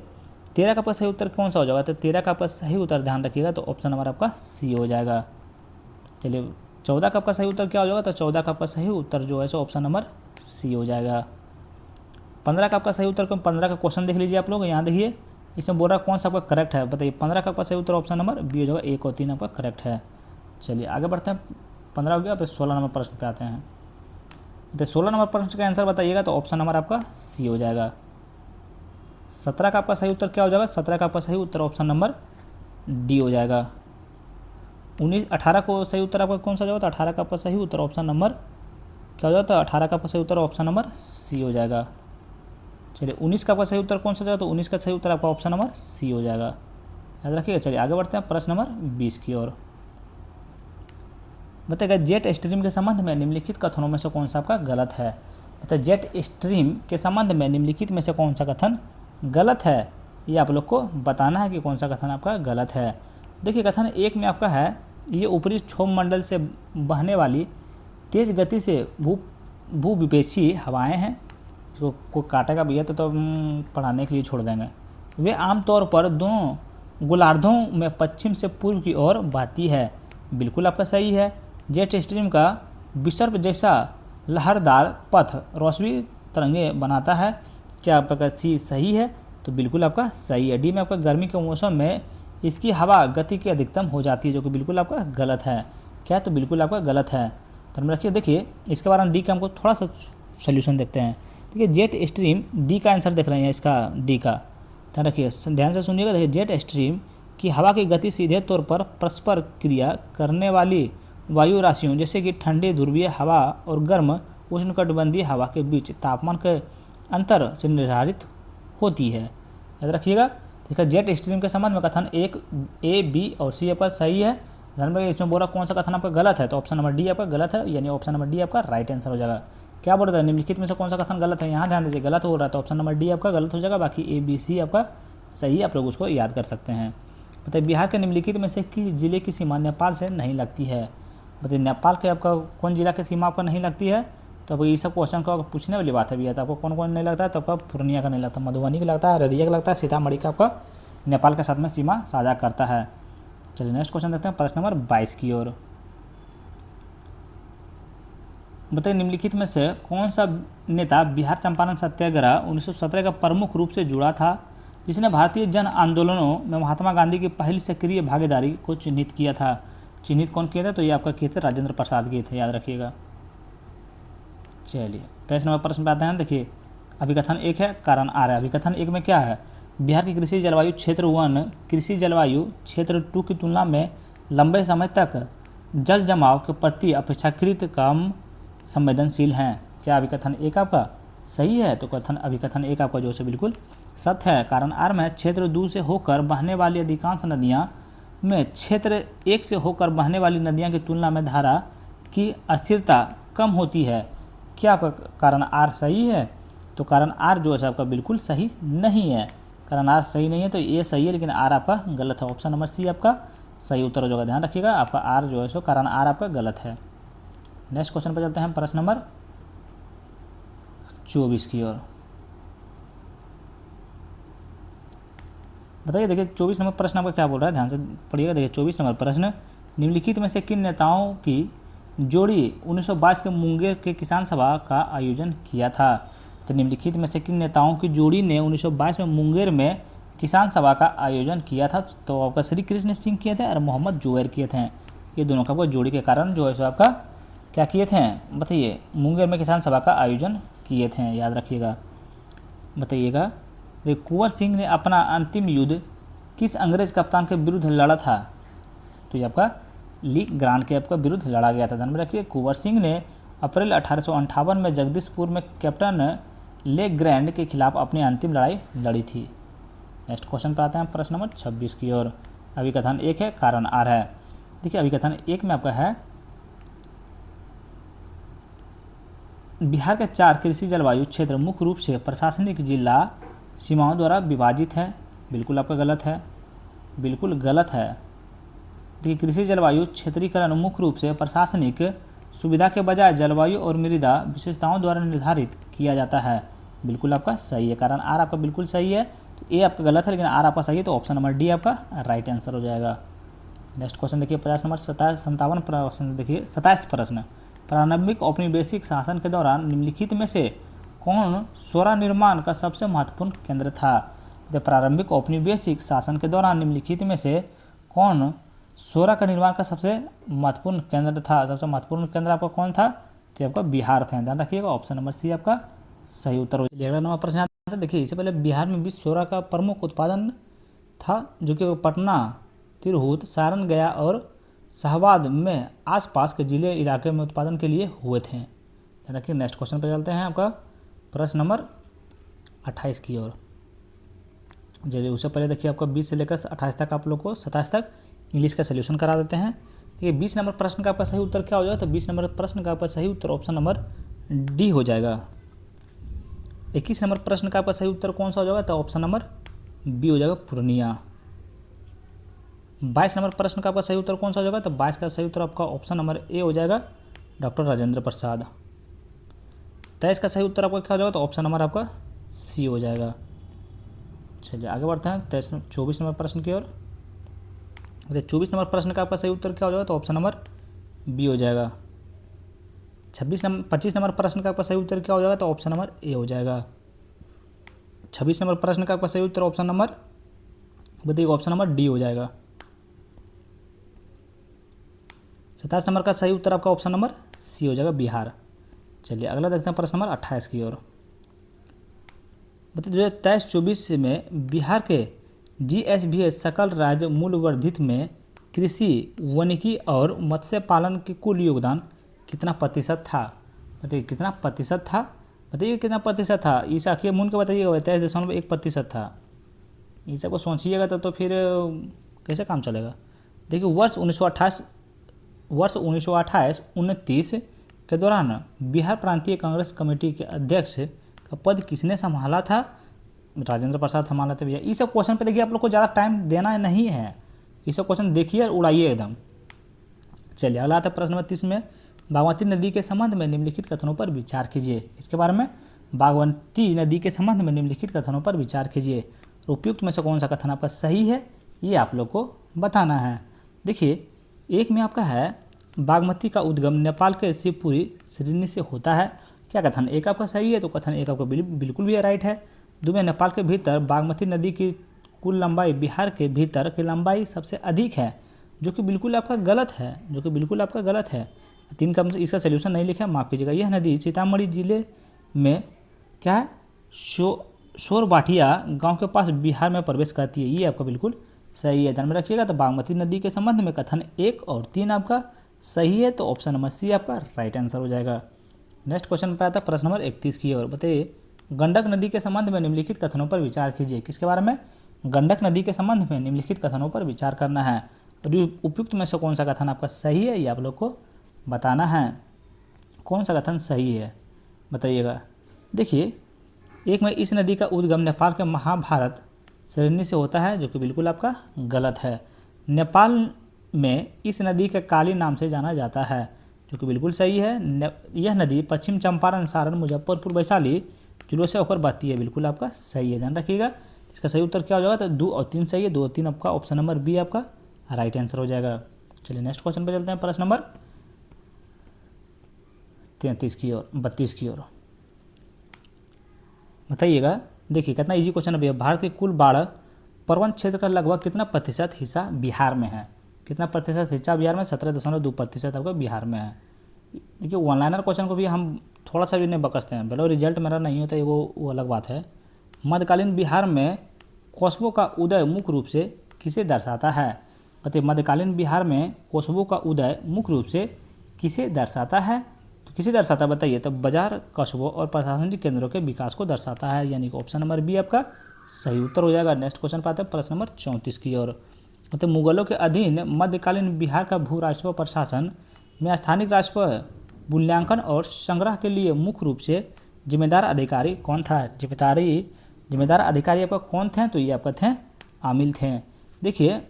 13 का आपका सही उत्तर कौन सा हो जाएगा, तो 13 का आपका सही उत्तर ध्यान रखिएगा, तो ऑप्शन नंबर आपका सी हो जाएगा। चलिए, 14 का आपका सही उत्तर क्या हो जाएगा, तो 14 का आपका सही उत्तर जो है सो ऑप्शन नंबर सी हो जाएगा। 15 का आपका सही उत्तर, 15 का क्वेश्चन देख लीजिए आप लोग, यहाँ देखिए इसमें बोल रहा कौन सा आपका करेक्ट है, बताइए 15 का आपका सही उत्तर ऑप्शन नंबर बी हो जाएगा, 1 और 3 आपका करेक्ट है। चलिए आगे बढ़ते हैं, 15 हो गया, फिर 16 नंबर प्रश्न पे आते हैं। तो 16 नंबर प्रश्न का आंसर बताइएगा, तो ऑप्शन नंबर आपका सी हो जाएगा। 17 का आपका सही उत्तर क्या हो जाएगा, 17 का आपका सही उत्तर ऑप्शन नंबर डी हो जाएगा। 18 को सही उत्तर आपका कौन सा हो जाएगा, तो 18 का आपका सही उत्तर ऑप्शन नंबर क्या हो जाएगा, तो 18 का आपका सही उत्तर ऑप्शन नंबर सी हो जाएगा। चलिए, 19 का आपका सही उत्तर कौन सा हो जाएगा, तो 19 का सही उत्तर आपका ऑप्शन नंबर सी हो जाएगा, याद रखिएगा। चलिए आगे बढ़ते हैं प्रश्न नंबर 20 की ओर। बताइएगा, जेट स्ट्रीम के संबंध में निम्नलिखित कथनों में से कौन सा आपका गलत है। मतलब जेट स्ट्रीम के संबंध में निम्नलिखित में से कौन सा कथन गलत है, ये आप लोग को बताना है कि कौन सा कथन आपका गलत है। देखिए, कथन 1 में आपका है, ये ऊपरी क्षोभ मंडल से बहने वाली तेज गति से भूविपेक्षी हवाएं हैं। इसको कोई काटेगा भैया तो पढ़ाने के लिए छोड़ देंगे। वे आमतौर पर दोनों गोलार्धों में पश्चिम से पूर्व की ओर बहती है, बिल्कुल आपका सही है। जेट स्ट्रीम का विसर्प जैसा लहरदार पथ रोशनी तरंगे बनाता है, क्या आपका सी सही है, तो बिल्कुल आपका सही है। डी में आपका गर्मी के मौसम में इसकी हवा गति की अधिकतम हो जाती है, जो कि बिल्कुल आपका गलत है। क्या, तो बिल्कुल आपका गलत है। तो रखिए, देखिए इसके बारे में डी का हमको थोड़ा सा सोल्यूशन देखते हैं। देखिए, जेट स्ट्रीम डी का आंसर देख रहे हैं, इसका डी का ध्यान रखिए, ध्यान से सुनिएगा। देखिए, जेट स्ट्रीम की हवा की गति सीधे तौर पर परस्पर क्रिया करने वाली वायु राशियों जैसे कि ठंडी ध्रुवीय हवा और गर्म उष्णकटिबंधीय हवा के बीच तापमान के अंतर से निर्धारित होती है, याद रखिएगा। देखिए, जेट स्ट्रीम के संबंध में कथन 1 ए बी और सी आपका सही है। ध्यान रखिए, इसमें बोला कौन सा कथन आपका गलत है, तो ऑप्शन नंबर डी आपका गलत है, यानी ऑप्शन नंबर डी आपका राइट आंसर हो जाएगा। क्या बोल रहा है, निम्नलिखित में से कौन सा कथन गलत है, यहाँ ध्यान दीजिए गलत हो रहा है तो ऑप्शन नंबर डी आपका गलत हो जाएगा, बाकी ए बी सी आपका सही, आप लोग उसको याद कर सकते हैं। बताइए बिहार के निम्नलिखित में से किस जिले की सीमा नेपाल से नहीं लगती है। बताइए नेपाल के आपका कौन जिला की सीमा आपको नहीं लगती है, तो अब ये सब क्वेश्चन को पूछने वाली बात है भैया, तो आपको कौन कौन नहीं लगता है, तो आपका पूर्णिया का नहीं लगता, मधुबनी का लगता है, अररिया का लगता है, सीतामढ़ी का आपका नेपाल के साथ में सीमा साझा करता है। चलिए नेक्स्ट क्वेश्चन देखते हैं प्रश्न नंबर 22 की ओर। बताइए निम्नलिखित में से कौन सा नेता बिहार चंपारण सत्याग्रह 1917 का प्रमुख रूप से जुड़ा था, जिसने भारतीय जन आंदोलनों में महात्मा गांधी की पहली सक्रिय भागीदारी को चिन्हित किया था। चिन्हित कौन किया था, तो ये आपका किए थे राजेंद्र प्रसाद किए थे, याद रखिएगा। चलिए 23 नंबर प्रश्न पे आते हैं। देखिए अभिकथन 1 है, कारण आर है। अभिकथन 1 में क्या है, बिहार की कृषि जलवायु क्षेत्र 1 कृषि जलवायु क्षेत्र 2 की तुलना में लंबे समय तक जल जमाव के प्रति अपेक्षाकृत कम संवेदनशील हैं। क्या अभिकथन 1 आपका सही है, तो अभिकथन 1 आपका जो है बिल्कुल सत्य है। कारण आर में क्षेत्र 2 से होकर बहने वाली अधिकांश नदियाँ में क्षेत्र 1 से होकर बहने वाली नदियाँ की तुलना में धारा की अस्थिरता कम होती है। क्या आपका कारण आर सही है, तो कारण आर जो है आपका बिल्कुल सही नहीं है। कारण आर सही नहीं है तो ये सही है, लेकिन आर आपका गलत है। ऑप्शन नंबर सी आपका सही उत्तर हो जाएगा, ध्यान रखिएगा, आपका आर जो है सो कारण आर आपका गलत है। नेक्स्ट क्वेश्चन पर चलते हैं प्रश्न नंबर 24 की ओर। बताइए देखिए 24 नंबर प्रश्न आपका क्या बोल रहा है, ध्यान से पढ़िएगा। देखिए 24 नंबर प्रश्न, निम्नलिखित में से किन नेताओं की जोड़ी 1922 के मुंगेर के किसान सभा का आयोजन किया था। तो निम्नलिखित में से किन नेताओं की जोड़ी ने 1922 में मुंगेर में किसान सभा का आयोजन किया था, तो आपका श्री कृष्ण सिंह किए थे और मोहम्मद जुबैर किए थे। ये दोनों का आपका जोड़ी के कारण जो है सो आपका क्या किए थे, बताइए मुंगेर में किसान सभा का आयोजन किए थे, याद रखिएगा। बताइएगा कुंवर सिंह ने अपना अंतिम युद्ध किस अंग्रेज कप्तान के विरुद्ध लड़ा था, तो ये आपका ली ग्रांट के आपका विरुद्ध लड़ा गया था। ध्यान में रखिए कुंवर सिंह ने अप्रैल 1858 में जगदीशपुर में कैप्टन ले ग्रैंड के खिलाफ अपनी अंतिम लड़ाई लड़ी थी। नेक्स्ट क्वेश्चन पर आते हैं प्रश्न नंबर 26 की ओर। अभिकथन 1 है, कारण आर है। देखिए अभिकथन 1 में आपका है बिहार के 4 कृषि जलवायु क्षेत्र मुख्य रूप से प्रशासनिक जिला सीमाओं द्वारा विभाजित है। बिल्कुल आपका गलत है, बिल्कुल गलत है। देखिए कृषि जलवायु क्षेत्रीकरण मुख्य रूप से प्रशासनिक सुविधा के बजाय जलवायु और मृदा विशेषताओं द्वारा निर्धारित किया जाता है। बिल्कुल आपका सही है, कारण आर आपका बिल्कुल सही है, तो ए आपका गलत है लेकिन आर आपका सही है, तो ऑप्शन नंबर डी आपका राइट आंसर हो जाएगा। नेक्स्ट क्वेश्चन देखिए 50 नंबर 57 प्रश्न, देखिए 27 प्रश्न, प्रारंभिक औपनिवेशिक शासन के दौरान निम्नलिखित में से कौन सोरा निर्माण का सबसे महत्वपूर्ण केंद्र था। प्रारंभिक औपनिवेशिक शासन के दौरान निम्नलिखित में से कौन सोरा का निर्माण का सबसे महत्वपूर्ण केंद्र था। सबसे महत्वपूर्ण केंद्र आपका कौन था, तो आपका बिहार था, ध्यान रखिएगा, ऑप्शन नंबर सी आपका सही उत्तर हो जाएगा। अगला नंबर प्रश्न आता है, देखिए इससे पहले बिहार में भी सोरा का प्रमुख उत्पादन था, जो कि पटना, तिरहुत, सारण, गया और शाहबाद में आसपास के जिले इलाके में उत्पादन के लिए हुए थे। ध्यान रखिए। नेक्स्ट क्वेश्चन पर चलते हैं आपका प्रश्न नंबर 28 की ओर। चलिए उससे पहले देखिए आपका 20 से लेकर 28 तक आप लोग को 27 तक इंग्लिश का सोल्यूशन करा देते हैं। देखिए 20 नंबर प्रश्न का आपका सही उत्तर क्या हो जाएगा, तो 20 नंबर प्रश्न का आपका सही उत्तर ऑप्शन नंबर डी हो जाएगा। 21 नंबर प्रश्न का आपका सही उत्तर कौन सा हो जाएगा, तो ऑप्शन नंबर बी हो जाएगा, पूर्णिया। 22 नंबर प्रश्न का आपका सही उत्तर कौन सा हो जाएगा, तो 22 का सही उत्तर आपका ऑप्शन नंबर ए हो जाएगा, डॉक्टर राजेंद्र प्रसाद। 23 का सही उत्तर आपका क्या हो जाएगा, तो ऑप्शन नंबर आपका सी हो जाएगा। चलिए आगे बढ़ते हैं 24 नंबर प्रश्न की ओर। 24 नंबर प्रश्न का आपका सही उत्तर क्या हो जाएगा, तो ऑप्शन नंबर बी हो जाएगा। 25 नंबर प्रश्न का आपका सही उत्तर क्या हो जाएगा, तो ऑप्शन नंबर ए हो जाएगा। 26 नंबर प्रश्न का आपका सही उत्तर ऑप्शन नंबर बताइए, ऑप्शन नंबर डी हो जाएगा। 27 नंबर का सही उत्तर आपका ऑप्शन नंबर सी हो जाएगा, बिहार। चलिए अगला देखते हैं प्रश्न नंबर 28 की ओर। बताइए 2023-24 में बिहार के GSVS सकल राज्य मूल वर्धित में कृषि, वानिकी और मत्स्य पालन की कुल योगदान कितना प्रतिशत था। बताइए कितना प्रतिशत था, बताइए कितना प्रतिशत था, इस आखिर मूल के बताइएगा। 23.1% था। ये सबको सोचिएगा तो फिर कैसे काम चलेगा। देखिए वर्ष 1928 1929 के दौरान बिहार प्रांतीय कांग्रेस कमेटी के अध्यक्ष का पद किसने संभाला था? राजेंद्र प्रसाद संभाला था भैया। ये सब क्वेश्चन पे देखिए आप लोग को ज़्यादा टाइम देना नहीं है, ये सब क्वेश्चन देखिए और उड़ाइए एकदम। चलिए अगला आता है प्रश्न नंबर 30 में, बागमती नदी के संबंध में निम्नलिखित कथनों पर विचार कीजिए। इसके बारे में, बागमती नदी के संबंध में निम्नलिखित कथनों पर विचार कीजिए। उपयुक्त में से कौन सा कथन आपका सही है, ये आप लोग को बताना है। देखिए एक में आपका है बागमती का उद्गम नेपाल के शिवपुरी श्रेणी से होता है। क्या कथन एक आपका सही है? तो कथन एक आपका बिल्कुल भी राइट है। दो में नेपाल के भीतर बागमती नदी की कुल लंबाई बिहार के भीतर की लंबाई सबसे अधिक है, जो कि बिल्कुल आपका गलत है, जो कि बिल्कुल आपका गलत है। तीन का इसका सोल्यूशन नहीं लिखा, माफ़ कीजिएगा। यह नदी सीतामढ़ी जिले में क्या है, शोरबाटिया गांव के पास बिहार में प्रवेश करती है, ये आपका बिल्कुल सही है, ध्यान में रखिएगा। तो बागमती नदी के संबंध में कथन 1 और 3 आपका सही है, तो ऑप्शन नंबर सी आपका राइट आंसर हो जाएगा। नेक्स्ट क्वेश्चन पे आता है प्रश्न नंबर 31 की ओर। बताइए गंडक नदी के संबंध में निम्नलिखित कथनों पर विचार कीजिए। किसके बारे में? गंडक नदी के संबंध में निम्नलिखित कथनों पर विचार करना है। और उपयुक्त में से कौन सा कथन आपका सही है, ये आप लोग को बताना है। कौन सा कथन सही है बताइएगा। देखिए एक में इस नदी का उद्गम नेपाल के महाभारत श्रेणी से होता है, जो कि बिल्कुल आपका गलत है। नेपाल में इस नदी के काली नाम से जाना जाता है, जो कि बिल्कुल सही है। यह नदी पश्चिम चंपारण, सारण, मुजफ्फरपुर, वैशाली जिलों से होकर बहती है, बिल्कुल आपका सही है, ध्यान रखिएगा। इसका सही उत्तर क्या हो जाएगा? तो 2 और 3 सही है, 2 और 3 आपका ऑप्शन नंबर बी आपका राइट आंसर हो जाएगा। चलिए नेक्स्ट क्वेश्चन पे चलते हैं, प्रश्न नंबर 33 की ओर, 32 की ओर। बताइएगा। देखिए कितना इजी क्वेश्चन है भैया। भारत के कुल बाढ़ प्रवण क्षेत्र का लगभग कितना प्रतिशत हिस्सा बिहार में है? कितना प्रतिशत हिस्सा बिहार में? 17.2% आपका बिहार में है। देखिए वन लाइनर क्वेश्चन को भी हम थोड़ा सा भी नहीं बकसते हैं, भले रिजल्ट मेरा नहीं होता है, वो अलग बात है। मध्यकालीन बिहार में कस्बों का उदय मुख्य रूप से किसे दर्शाता है? कहते मध्यकालीन बिहार में कस्बों का उदय मुख्य रूप से किसे दर्शाता है? तो किसे दर्शाता है बताइए? तो बाजार, कस्बों और प्रशासनिक केंद्रों के विकास को दर्शाता है, यानी कि ऑप्शन नंबर बी आपका सही उत्तर हो जाएगा। नेक्स्ट क्वेश्चन पाते हैं प्रश्न नंबर 34 की ओर। तो मुगलों के अधीन मध्यकालीन बिहार का भू राजस्व प्रशासन में स्थानिक राजस्व मूल्यांकन और संग्रह के लिए मुख्य रूप से जिम्मेदार अधिकारी कौन था? जिम्मेदार अधिकारी आपका कौन थे? तो ये आपका थे आमिल थे। देखिए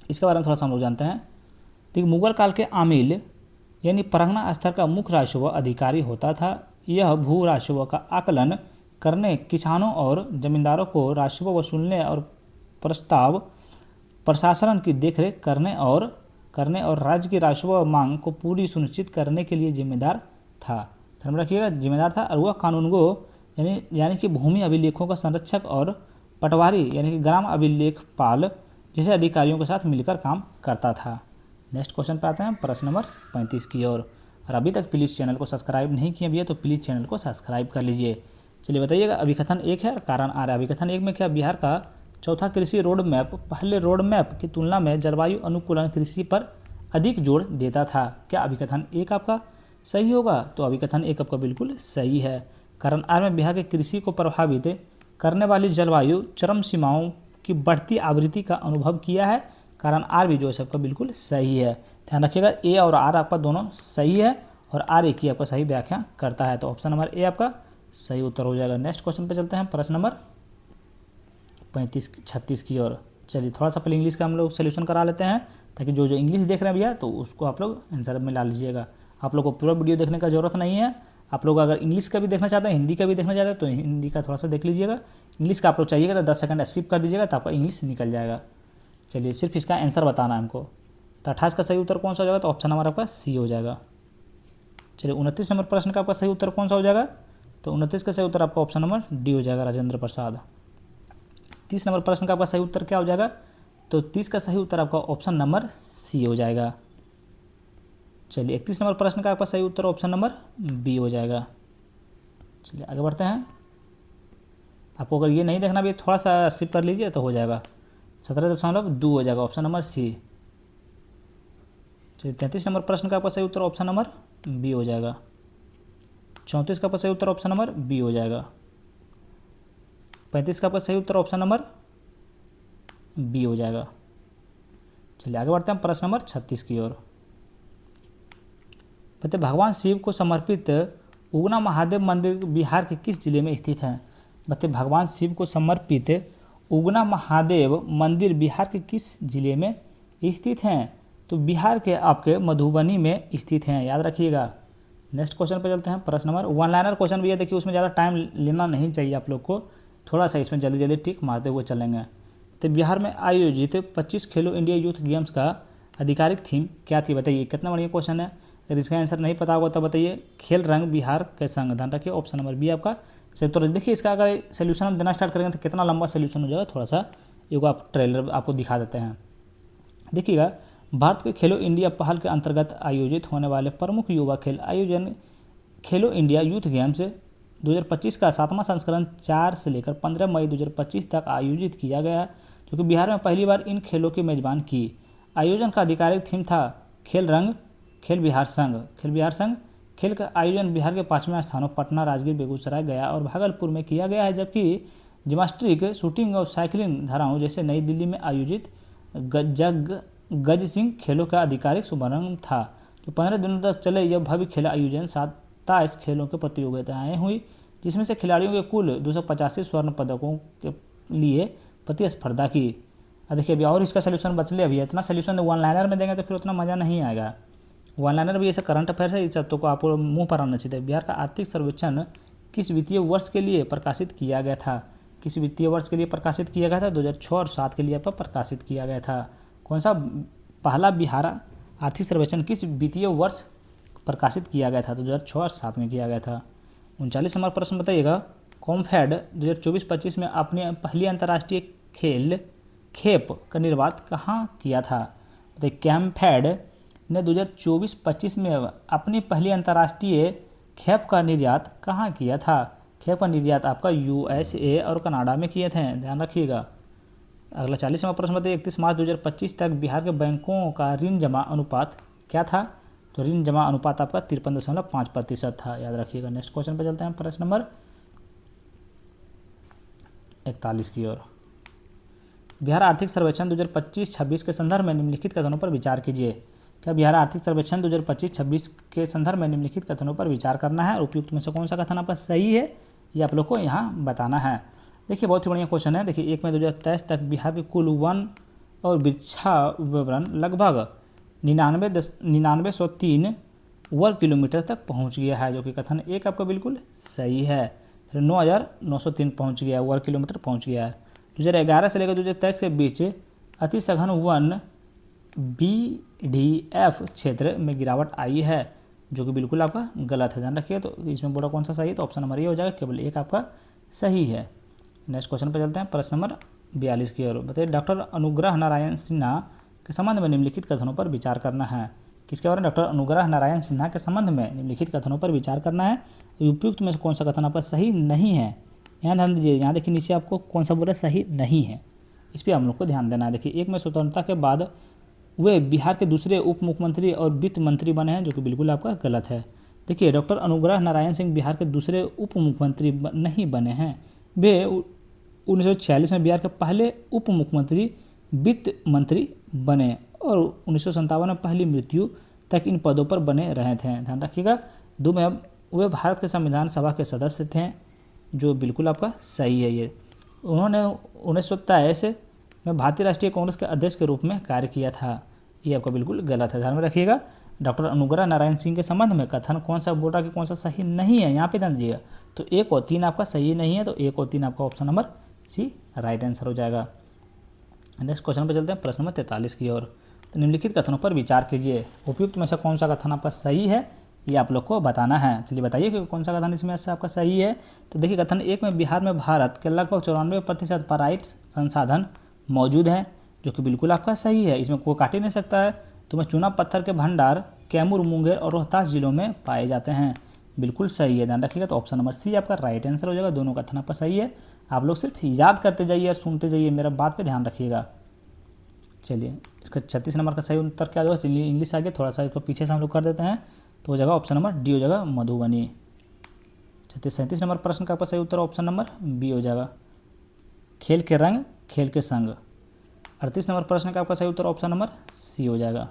इसके बारे में थोड़ा सा हम लोग जानते हैं। देखिए मुगल काल के आमिल यानी परगना स्तर का मुख्य राजस्व अधिकारी होता था। यह भू राजस्व का आकलन करने, किसानों और जमींदारों को राजस्व वसूलने और प्रशासन की देखरेख करने और राज्य की राजस्व मांग को पूरी सुनिश्चित करने के लिए जिम्मेदार था। ध्यान में रखिएगा, जिम्मेदार था। और वह कानूनगो यानी कि भूमि अभिलेखों का संरक्षक और पटवारी यानी कि ग्राम अभिलेखपाल जैसे अधिकारियों के साथ मिलकर काम करता था। नेक्स्ट क्वेश्चन पे आते हैं प्रश्न नंबर 35 की ओर। और अभी तक प्लीज़ चैनल को सब्सक्राइब नहीं किए भैया तो प्लीज़ चैनल को सब्सक्राइब कर लीजिए। चलिए बताइएगा। अभिकथन 1 है, कारण आ रहा है। अभिकथन 1 में क्या? बिहार का चौथा कृषि रोड मैप पहले रोड मैप की तुलना में जलवायु अनुकूलन कृषि पर अधिक जोर देता था। क्या अभिकथन 1 आपका सही होगा? तो अभिकथन 1 आपका बिल्कुल सही है। कारण आर में बिहार के कृषि को प्रभावित करने वाली जलवायु चरम सीमाओं की बढ़ती आवृत्ति का अनुभव किया है। कारण आर भी जो है सबका बिल्कुल सही है। ध्यान रखिएगा, ए और आर आपका दोनों सही है और आर एक ही आपका सही व्याख्या करता है, तो ऑप्शन नंबर ए आपका सही उत्तर हो जाएगा। नेक्स्ट क्वेश्चन पे चलते हैं, प्रश्न नंबर 36 की ओर। चलिए थोड़ा सा पहले इंग्लिश का हम लोग सोल्यूशन करा लेते हैं, ताकि जो इंग्लिश देख रहे हैं भैया तो उसको आप लोग आंसर में ला लीजिएगा। आप लोग को पूरा वीडियो देखने का जरूरत नहीं है। आप लोग अगर इंग्लिश का भी देखना चाहते हैं, हिंदी का भी देखना चाहते हैं, तो हिंदी का थोड़ा सा देख लीजिएगा। इंग्लिश का आप लोग चाहिएगा तो 10 सेकंड स्किप कर दीजिएगा, तो आपका इंग्लिश निकल जाएगा। चलिए सिर्फ इसका आंसर बताना है हमको। तो 28 का सही उत्तर कौन सा हो जाएगा? तो ऑप्शन नंबर आपका सी हो जाएगा। चलिए 29 नंबर प्रश्न का आपका सही उत्तर कौन सा हो जाएगा? तो 29 का सही उत्तर आपका ऑप्शन नंबर डी हो जाएगा, राजेंद्र प्रसाद। 30 नंबर प्रश्न का आपका सही उत्तर क्या हो जाएगा? तो 30 का सही उत्तर आपका ऑप्शन नंबर सी हो जाएगा। चलिए 31 नंबर प्रश्न का आपका सही उत्तर ऑप्शन नंबर बी हो जाएगा। चलिए आगे बढ़ते हैं। आपको अगर ये नहीं देखना भी थोड़ा सा स्किप कर लीजिए तो हो जाएगा। 17.2 हो जाएगा, ऑप्शन नंबर सी। चलिए 33 नंबर प्रश्न का आपका सही उत्तर ऑप्शन नंबर बी हो जाएगा। 34 का आपका सही उत्तर ऑप्शन नंबर बी हो जाएगा। 35 का आपका सही उत्तर ऑप्शन नंबर बी हो जाएगा। चलिए आगे बढ़ते हैं प्रश्न नंबर 36 की ओर। बताइए भगवान शिव को समर्पित उगना महादेव मंदिर बिहार के किस जिले में स्थित है। बताइए भगवान शिव को समर्पित उगना महादेव मंदिर बिहार के किस जिले में स्थित हैं। तो बिहार के आपके मधुबनी में स्थित हैं, याद रखिएगा। नेक्स्ट क्वेश्चन पे चलते हैं। प्रश्न नंबर 1 लाइनर क्वेश्चन भी है, देखिए उसमें ज़्यादा टाइम लेना नहीं चाहिए आप लोग को, थोड़ा सा इसमें जल्दी जल्दी टिक मारते हुए चलेंगे। तो बिहार में आयोजित 25 खेलो इंडिया यूथ गेम्स का आधिकारिक थीम क्या थी, बताइए। कितना बढ़िया क्वेश्चन है। अगर इसका आंसर नहीं पता होगा तो बताइए। खेल रंग बिहार के संग, ध्यान रखिए ऑप्शन नंबर बी आपका सही। तो देखिए इसका अगर सोल्यूशन हम देना स्टार्ट करेंगे तो कितना लंबा सोल्यूशन हो जाएगा, थोड़ा सा एक आप ट्रेलर आपको दिखा देते हैं। देखिएगा, भारत के खेलो इंडिया पहल के अंतर्गत आयोजित होने वाले प्रमुख युवा खेल आयोजन खेलो इंडिया यूथ गेम्स 2025 का 7वां संस्करण 4 से लेकर 15 मई 2025 तक आयोजित किया गया, जो कि बिहार में पहली बार इन खेलों की मेजबान की। आयोजन का आधिकारिक थीम था खेल रंग खेल बिहार संघ। खेल बिहार संघ खेल का आयोजन बिहार के 5वें स्थानों पटना, राजगीर, बेगूसराय, गया और भागलपुर में किया गया है, जबकि जिम्नास्टिक, शूटिंग और साइकिलिंग धाराओं जैसे नई दिल्ली में आयोजित गज सिंह खेलों का आधिकारिक शुभारंभ था। जो 15 दिनों तक चले यह भव्य खेल आयोजन 27 खेलों की प्रतियोगिताएं हुई, जिसमें से खिलाड़ियों के कुल 285 स्वर्ण पदकों के लिए प्रतिस्पर्धा की। देखिए अभी और इसका सोल्यूशन बचले, अभी इतना सोल्यूशन 1 लाइनर में देंगे तो फिर उतना मज़ा नहीं आएगा। 1 लाइनर भी ऐसे करंट अफेयर्स है, इस सब तो आपको मुँह पर आना चाहिए। बिहार का आर्थिक सर्वेक्षण किस वित्तीय वर्ष के लिए प्रकाशित किया गया था। किस वित्तीय वर्ष के लिए प्रकाशित किया गया था। 2006 और 2007 के लिए आपका प्रकाशित किया गया था। कौन सा पहला बिहार आर्थिक सर्वेक्षण किस वित्तीय वर्ष प्रकाशित किया गया था। 2006 और 2007 में किया गया था। 39 नंबर प्रश्न बताइएगा, कॉम्फेड 2024-25 में अपनी पहली अंतर्राष्ट्रीय खेप का निर्वात कहाँ किया था। बताइए कैम्फेड ने 2024-25 में अपनी पहली अंतर्राष्ट्रीय खेप का निर्यात कहाँ किया था। खेप का निर्यात आपका USA और कनाडा में किए थे, ध्यान रखिएगा। अगला 40वां प्रश्न बताइए, 31 मार्च 2025 तक बिहार के बैंकों का ऋण जमा अनुपात क्या था। तो ऋण जमा अनुपात आपका 53.5% था, याद रखिएगा। नेक्स्ट क्वेश्चन पे चलते हैं, प्रश्न नंबर 41 की ओर। बिहार आर्थिक सर्वेक्षण 2025-26 के संदर्भ में निम्नलिखित कथनों पर विचार कीजिए। क्या बिहार आर्थिक सर्वेक्षण 2025-26 के संदर्भ में निम्नलिखित कथनों पर विचार करना है। उपयुक्त में से कौन सा कथन आपका सही है, ये आप लोग को यहाँ बताना है। देखिए बहुत ही बढ़िया क्वेश्चन है। देखिए 1 मई 2023 तक बिहार के कुल वन और वृक्षावरण लगभग 9903 वर्ग किलोमीटर तक पहुंच गया है, जो कि कथन 1 आपका बिल्कुल सही है। 9903 पहुंच गया, वर्ग किलोमीटर पहुंच गया है। 2011 से लेकर 2023 के बीच अति सघन वन BDF क्षेत्र में गिरावट आई है, जो कि बिल्कुल आपका गलत है, ध्यान रखिए। तो इसमें बोला कौन सा सही है, तो ऑप्शन नंबर ये हो जाएगा, केवल 1 आपका सही है। नेक्स्ट क्वेश्चन पर चलते हैं, प्रश्न नंबर 42 की ओर। बताइए डॉक्टर अनुग्रह नारायण सिन्हा के संबंध में निम्नलिखित कथनों पर विचार करना है। किसके बारे में, डॉक्टर अनुग्रह नारायण सिन्हा के संबंध में निम्नलिखित कथनों पर विचार करना है। उपयुक्त में से कौन सा कथन आपका सही नहीं है, यहाँ ध्यान दीजिए। यहाँ देखिए नीचे आपको कौन सा बोला सही नहीं है, इस पर हम लोग को ध्यान देना है। देखिए 1 में स्वतंत्रता के बाद वे बिहार के दूसरे उप मुख्यमंत्री और वित्त मंत्री बने हैं, जो कि बिल्कुल आपका गलत है। देखिए डॉक्टर अनुग्रह नारायण सिंह बिहार के दूसरे उप मुख्यमंत्री नहीं बने हैं, वे 1946 में बिहार के पहले उप मुख्यमंत्री वित्त मंत्री बने और 1957 में पहली मृत्यु तक इन पदों पर बने रहे थे, ध्यान रखिएगा। 2 में वे भारत के संविधान सभा के सदस्य थे, जो बिल्कुल आपका सही है। ये उन्होंने 1923 में भारतीय राष्ट्रीय कांग्रेस के अध्यक्ष के रूप में कार्य किया था, ये आपका बिल्कुल गलत है, ध्यान में रखिएगा। डॉक्टर अनुग्रह नारायण सिंह के संबंध में कथन कौन सा बोल रहा कि कौन सा सही नहीं है, यहाँ पे ध्यान दीजिएगा। तो 1 और 3 आपका सही नहीं है, तो 1 और 3 आपका option number C right answer हो जाएगा। नेक्स्ट क्वेश्चन पर चलते हैं, प्रश्न नंबर 43 की ओर। तो निम्नलिखित कथनों पर विचार कीजिए। उपयुक्त में से कौन सा कथन आपका सही है, ये आप लोग को बताना है। चलिए बताइए कि कौन सा कथन इसमें से आपका सही है। तो देखिए कथन 1 में बिहार में भारत के लगभग 94% पराइट संसाधन मौजूद हैं, जो कि बिल्कुल आपका सही है, इसमें कोई काट ही नहीं सकता है। तो मैं चूना पत्थर के भंडार कैमूर, मुंगेर और रोहतास जिलों में पाए जाते हैं, बिल्कुल सही है, ध्यान रखिएगा। तो ऑप्शन नंबर सी आपका राइट आंसर हो जाएगा। दोनों कथन आपका सही है, आप लोग सिर्फ याद करते जाइए और सुनते जाइए, मेरा बात पे ध्यान रखिएगा। चलिए इसका 36 नंबर का सही उत्तर क्या होगा, चलिए इंग्लिश आगे थोड़ा सा इसको पीछे से हम लोग कर देते हैं, तो हो जाएगा ऑप्शन नंबर डी हो जाएगा, मधुबनी। 37 नंबर प्रश्न का आपका सही उत्तर ऑप्शन नंबर बी हो जाएगा, खेल के रंग खेल के संग। 38 नंबर प्रश्न का आपका सही उत्तर ऑप्शन नंबर सी हो जाएगा।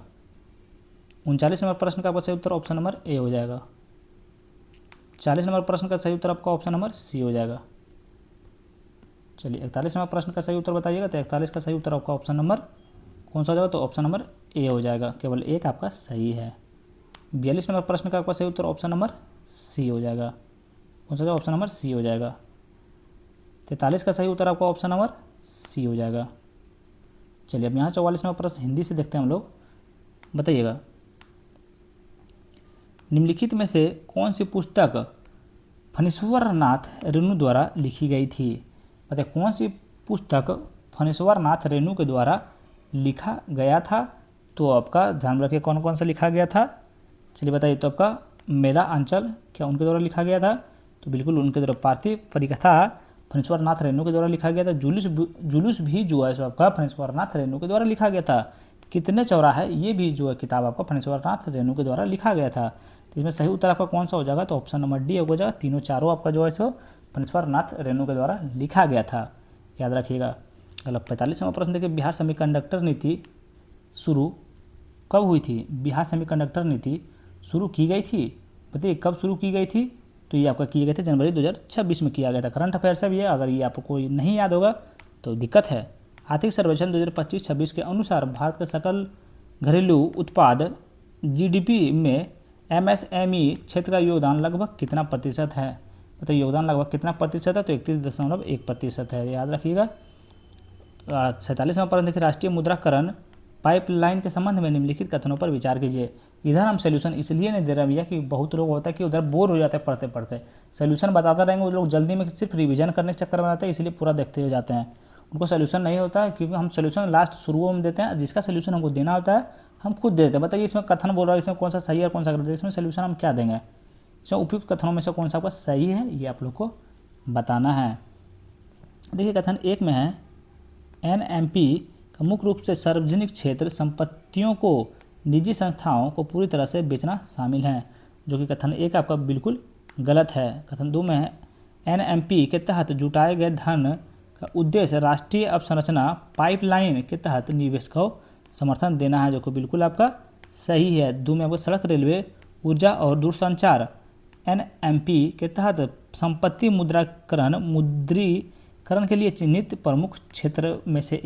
39 नंबर प्रश्न का आपका सही उत्तर ऑप्शन नंबर ए हो जाएगा। 40 नंबर प्रश्न का सही उत्तर आपका ऑप्शन नंबर सी हो जाएगा। चलिए 41 नंबर प्रश्न का सही उत्तर बताइएगा, तो 41 का सही उत्तर आपका ऑप्शन नंबर कौन सा हो जाएगा, तो ऑप्शन नंबर ए हो जाएगा, केवल एक आपका सही है। 42 नंबर प्रश्न का आपका सही उत्तर ऑप्शन नंबर सी हो जाएगा, कौन सा ऑप्शन नंबर सी हो जाएगा। 43 का सही उत्तर आपका ऑप्शन नंबर सी हो जाएगा। चलिए अब यहाँ 44 नंबर प्रश्न हिंदी से देखते हैं हम लोग, बताइएगा निम्नलिखित में से कौन सी पुस्तक फणीश्वर नाथ रेणु द्वारा लिखी गई थी। बताइए कौन सी पुस्तक फणीश्वर नाथ रेणु के द्वारा लिखा गया था, तो आपका ध्यान रखिए कौन कौन सा लिखा गया था। चलिए बताइए, तो आपका मेरा अंचल क्या उनके द्वारा लिखा गया था, तो बिल्कुल उनके द्वारा। पार्थिव परिकथा फणीश्वर नाथ रेणु के द्वारा लिखा गया था। जुलूस भी जो है सो आपका फणीश्वर नाथ रेणु के द्वारा लिखा गया था। कितने चौराहे ये भी जो है किताब आपका फणीश्वर नाथ रेणु के द्वारा लिखा गया था। तो इसमें सही उत्तर आपका कौन सा हो जाएगा, तो ऑप्शन नंबर डी हो जाएगा। तीनों चारों आपका जो है सो फणीश्वर नाथ रेणु के द्वारा लिखा गया था, याद रखिएगा। अगला 45 नंबर प्रश्न देखिए, बिहार सेमीकंडक्टर नीति शुरू कब हुई थी। बिहार सेमीकंडक्टर नीति शुरू की गई थी, बताइए कब शुरू की गई थी, तो ये आपका किए गए थे जनवरी 2026 में किया गया था। करंट अफेयर से भी है, अगर ये आपको नहीं याद होगा तो दिक्कत है। आर्थिक सर्वेक्षण 2025-26 के अनुसार भारत के सकल घरेलू उत्पाद जीडीपी में एमएसएमई क्षेत्र का योगदान लगभग कितना प्रतिशत है। मतलब योगदान लगभग कितना प्रतिशत है, तो 31.1% है, याद रखिएगा। 47 नंबर पर देखिए, राष्ट्रीय मुद्राकरण पाइपलाइन के संबंध में निम्नलिखित कथनों पर विचार कीजिए। इधर हम सोल्यूशन इसलिए नहीं दे रहे भैया कि बहुत लोग होता है कि उधर बोर हो जाते हैं पढ़ते पढ़ते, सोल्यूशन बताते रहेंगे वो लोग जल्दी में सिर्फ रिवीजन करने के चक्कर में आते हैं, इसलिए पूरा देखते हो जाते हैं। उनको सोल्यूशन नहीं होता है, क्योंकि हम सोल्यूशन लास्ट शुरू में देते हैं, जिसका सोल्यूशन हमको देना होता है हम खुद दे देते हैं। बताइए इसमें कथन बोल रहा है, इसमें कौन सा सही है कौन सा गलत है, इसमें सोल्यूशन हम क्या देंगे। इसमें उपयुक्त कथनों में से कौन सा आपका सही है ये आप लोग को बताना है। देखिए कथन 1 में है एनएमपी का मुख्य रूप से सार्वजनिक क्षेत्र संपत्तियों को निजी संस्थाओं को पूरी तरह से बेचना शामिल है, जो कि कथन 1 आपका बिल्कुल गलत है। कथन 2 में है एनएमपी के तहत जुटाए गए धन का उद्देश्य राष्ट्रीय अवसंरचना पाइपलाइन के तहत निवेश को समर्थन देना है, जो कि बिल्कुल आपका सही है। 2 में आपको सड़क रेलवे ऊर्जा और दूरसंचार एनएमपी के तहत संपत्ति मुद्रीकरण के लिए चिन्हित प्रमुख क्षेत्र में से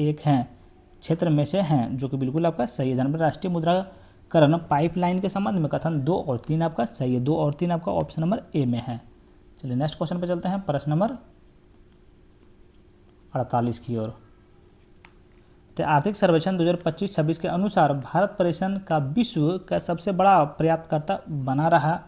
हैं, जो कि बिल्कुल आपका सही है। राष्ट्रीय मुद्राकरण पाइपलाइन के संबंध में कथन 2 और 3 आपका सही है। 2 और 3 आपका ऑप्शन नंबर ए में है। चलिए नेक्स्ट क्वेश्चन पे चलते हैं, प्रश्न नंबर 48 की ओर। तो आर्थिक सर्वेक्षण 2025-26 के अनुसार भारत पर्यटन का विश्व का सबसे बड़ा पर्याप्तकर्ता बना रहा,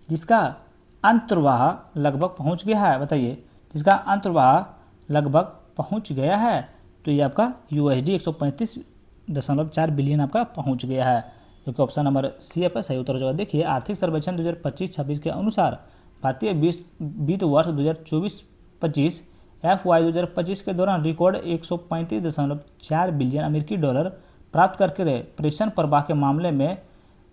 जिसका अंतर्वाह लगभग पहुंच गया है। बताइए जिसका अंतर्वाह लगभग पहुंच गया है, तो ये आपका USD 135.4 बिलियन आपका पहुंच गया है, जो कि ऑप्शन नंबर सी आपका सही उत्तर हो जाएगा। देखिए आर्थिक सर्वेक्षण 2025-26 के अनुसार भारतीय वित्त वर्ष 2024-25 FY 2025 के दौरान रिकॉर्ड 135.4 बिलियन अमेरिकी डॉलर प्राप्त करके प्रेषण प्रवाह के मामले में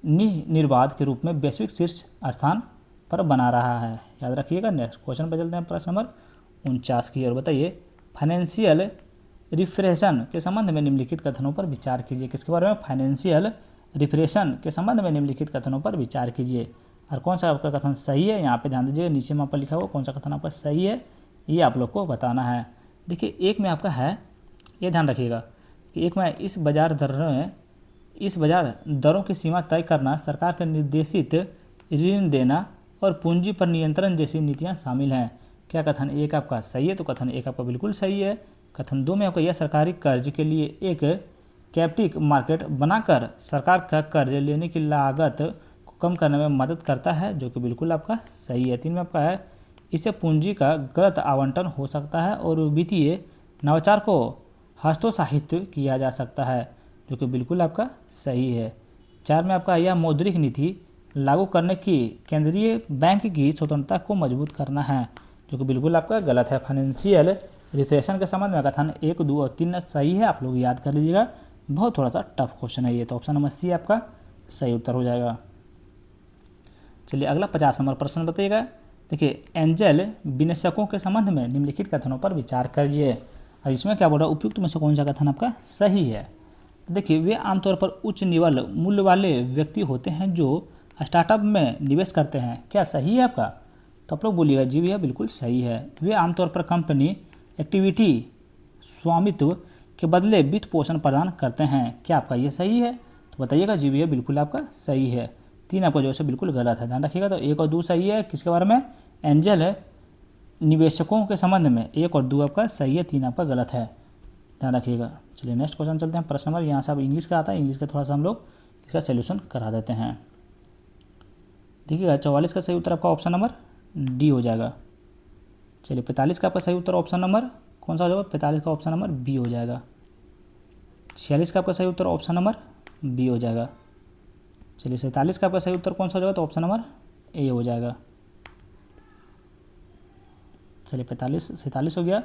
निर्बाध के रूप में वैश्विक शीर्ष स्थान पर बना रहा है, याद रखिएगा। नेक्स्ट क्वेश्चन पर चलते हैं, प्रश्न नंबर 49 की ओर। बताइए फाइनेंशियल रिफ्रेशन के संबंध में निम्नलिखित कथनों पर विचार कीजिए। किसके बारे में, फाइनेंशियल रिफ्रेशन के संबंध में निम्नलिखित कथनों पर विचार कीजिए। और कौन सा आपका कथन सही है, यहाँ पे ध्यान दीजिए, नीचे में आपका लिखा हुआ कौन सा कथन आपका सही है ये आप लोग को बताना है। देखिए 1 में आपका है, ये ध्यान रखिएगा कि 1 में इस बाजार दरों की सीमा तय करना, सरकार के निर्देशित ऋण देना और पूंजी पर नियंत्रण जैसी नीतियाँ शामिल हैं। क्या कथन 1 आपका सही है, तो कथन 1 आपका बिल्कुल सही है। कथन 2 में आपका यह सरकारी कर्ज के लिए एक कैपिटल मार्केट बनाकर सरकार का कर्ज लेने की लागत को कम करने में मदद करता है, जो कि बिल्कुल आपका सही है। 3 में आपका है इससे पूंजी का गलत आवंटन हो सकता है और वित्तीय नवाचार को हस्तोत्साहित किया जा सकता है, जो कि बिल्कुल आपका सही है। 4 में आपका यह मौद्रिक नीति लागू करने की केंद्रीय बैंक की स्वतंत्रता को मजबूत करना है, जो कि बिल्कुल आपका गलत है। फाइनेंशियल रिफ्रेशन के संबंध में कथन 1, 2 और 3 सही है, आप लोग याद कर लीजिएगा, बहुत थोड़ा सा टफ क्वेश्चन है ये, तो ऑप्शन नंबर सी आपका सही उत्तर हो जाएगा। चलिए अगला 50 नंबर प्रश्न बताइएगा। देखिए एंजल विनिवेशकों के संबंध में निम्नलिखित कथनों पर विचार करिए। और इसमें क्या बोल रहा है, उपयुक्त में से कौन सा कथन आपका सही है। तो देखिए वे आमतौर पर उच्च निवल मूल्य वाले व्यक्ति होते हैं जो स्टार्टअप में निवेश करते हैं। क्या सही है आपका? तो आप लोग बोलिएगा जी भैया बिल्कुल सही है। वे आमतौर पर कंपनी एक्टिविटी स्वामित्व के बदले वित्त पोषण प्रदान करते हैं। क्या आपका ये सही है? तो बताइएगा जी भैया बिल्कुल आपका सही है। 3 आपका जो है बिल्कुल गलत है, ध्यान रखिएगा। तो 1 और 2 सही है। किसके बारे में? एंजल है निवेशकों के संबंध में। 1 और 2 आपका सही है, 3 आपका गलत है, ध्यान रखिएगा। चलिए नेक्स्ट क्वेश्चन चलते हैं। प्रश्न नंबर, यहाँ से अब इंग्लिश का आता है, इंग्लिश का थोड़ा सा हम लोग इसका सोल्यूशन करा देते हैं। देखिएगा 44 का सही उत्तर आपका ऑप्शन नंबर डी हो जाएगा। चलिए 45 का आपका सही उत्तर ऑप्शन नंबर कौन सा हो जाएगा? 45 का ऑप्शन नंबर बी हो जाएगा। 46 का आपका सही उत्तर ऑप्शन नंबर बी हो जाएगा। चलिए 47 का आपका सही उत्तर कौन सा हो जाएगा? तो ऑप्शन नंबर ए हो जाएगा। चलिए 47 हो गया।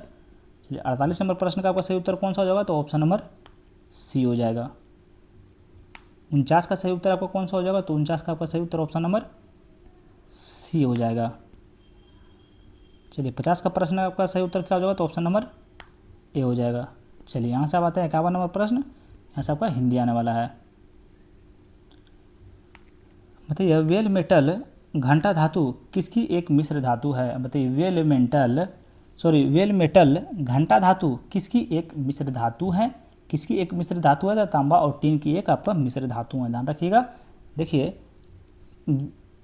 चलिए 48 नंबर प्रश्न का आपका सही उत्तर कौन सा हो जाएगा? तो ऑप्शन नंबर सी हो जाएगा। 49 का सही उत्तर आपका कौन सा हो जाएगा? तो 49 का आपका सही उत्तर ऑप्शन नंबर सी हो जाएगा। चलिए 50 का प्रश्न आपका सही उत्तर क्या हो जाएगा? तो ऑप्शन नंबर ए हो जाएगा। चलिए यहाँ से आप आते हैं 51 नंबर प्रश्न, यहाँ से आपका हिंदी आने वाला है। बताइए वेल मेटल घंटा धातु किसकी एक मिश्र धातु है? बताइए वेल मेटल घंटा धातु किसकी एक मिश्र धातु है? किसकी एक मिश्र धातु है? तो तांबा और टीन की एक आपका मिश्र धातु है, ध्यान रखिएगा। देखिए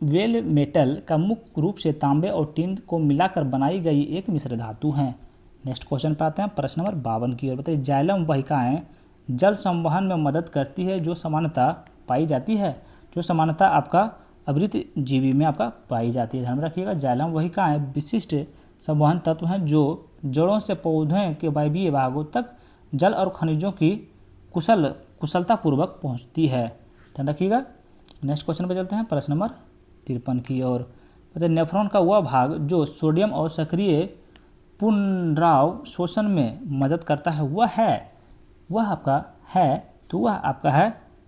वेल मेटल का मुख्य रूप से तांबे और टीन को मिलाकर बनाई गई एक मिश्र धातु है। नेक्स्ट क्वेश्चन पे आते हैं, प्रश्न नंबर 52 की ओर। बताइए जाइलम वाहिकाएं जल संवहन में मदद करती है जो समानता पाई जाती है, जो समानता आपका अवृत जीवी में आपका पाई जाती है, ध्यान रखिएगा। जाइलम वाहिकाएं विशिष्ट संवहन तत्व हैं जो जड़ों से पौधों के वायवीय भागों तक जल और खनिजों की कुशलतापूर्वक पहुंचती है, ध्यान रखिएगा। नेक्स्ट क्वेश्चन पे चलते हैं, प्रश्न नंबर 53 की ओर। बताइए नेफ्रॉन का वह भाग जो सोडियम और सक्रिय पुनराव शोषण में मदद करता है वह आपका है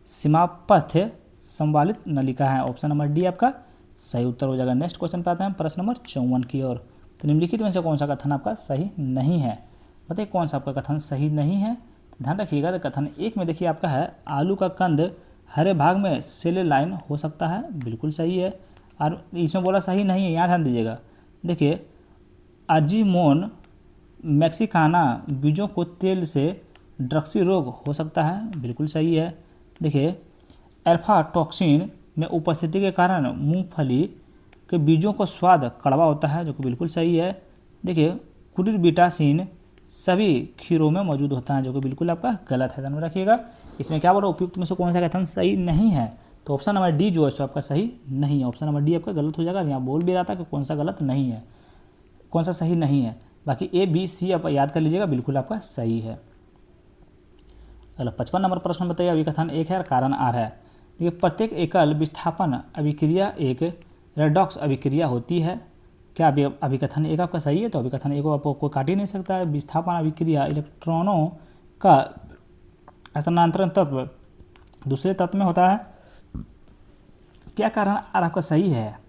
सीमापथ संवालित नलिका है। ऑप्शन नंबर डी आपका सही उत्तर हो जाएगा। नेक्स्ट क्वेश्चन पे आते हैं, प्रश्न नंबर 54 की ओर। तो निम्नलिखित में से कौन सा कथन आपका सही नहीं है? बताइए कौन सा आपका कथन सही नहीं है? तो ध्यान रखिएगा। तो कथन 1 में देखिए आपका है आलू का कंद हरे भाग में सेल लाइन हो सकता है, बिल्कुल सही है। और इसमें बोला सही नहीं है, यहाँ ध्यान दीजिएगा। देखिए अजीमोन मैक्सिकाना बीजों को तेल से ड्रक्सी रोग हो सकता है, बिल्कुल सही है। देखिए अल्फा टॉक्सिन में उपस्थिति के कारण मूंगफली के बीजों को स्वाद कड़वा होता है, जो कि बिल्कुल सही है। देखिए कुरिरबिटासिन सभी खीरों में मौजूद होता है, जो कि बिल्कुल आपका गलत है, ध्यान में रखिएगा। इसमें क्या बोला उपयुक्त में से कौन सा कथन सही नहीं है? तो ऑप्शन नंबर डी जो है सो आपका सही नहीं है। ऑप्शन नंबर डी आपका गलत हो जाएगा। यहाँ बोल भी रहा था कि कौन सा गलत नहीं है, कौन सा सही नहीं है। बाकी ए बी सी आप याद कर लीजिएगा, बिल्कुल आपका सही है। अगला 55 नंबर प्रश्न बताइए। अभिकथन 1 है और कारण आर है। देखिए प्रत्येक एकल विस्थापन अभिक्रिया एक रेडॉक्स अभिक्रिया होती है। क्या अभिकथन 1 आपका सही है? तो अभिकथन 1 को आपको कोई काट ही नहीं सकता है। विस्थापन अभिक्रिया इलेक्ट्रॉनों का स्थानांतरण तत्व दूसरे तत्व में होता है। क्या कारण आर आपका सही है?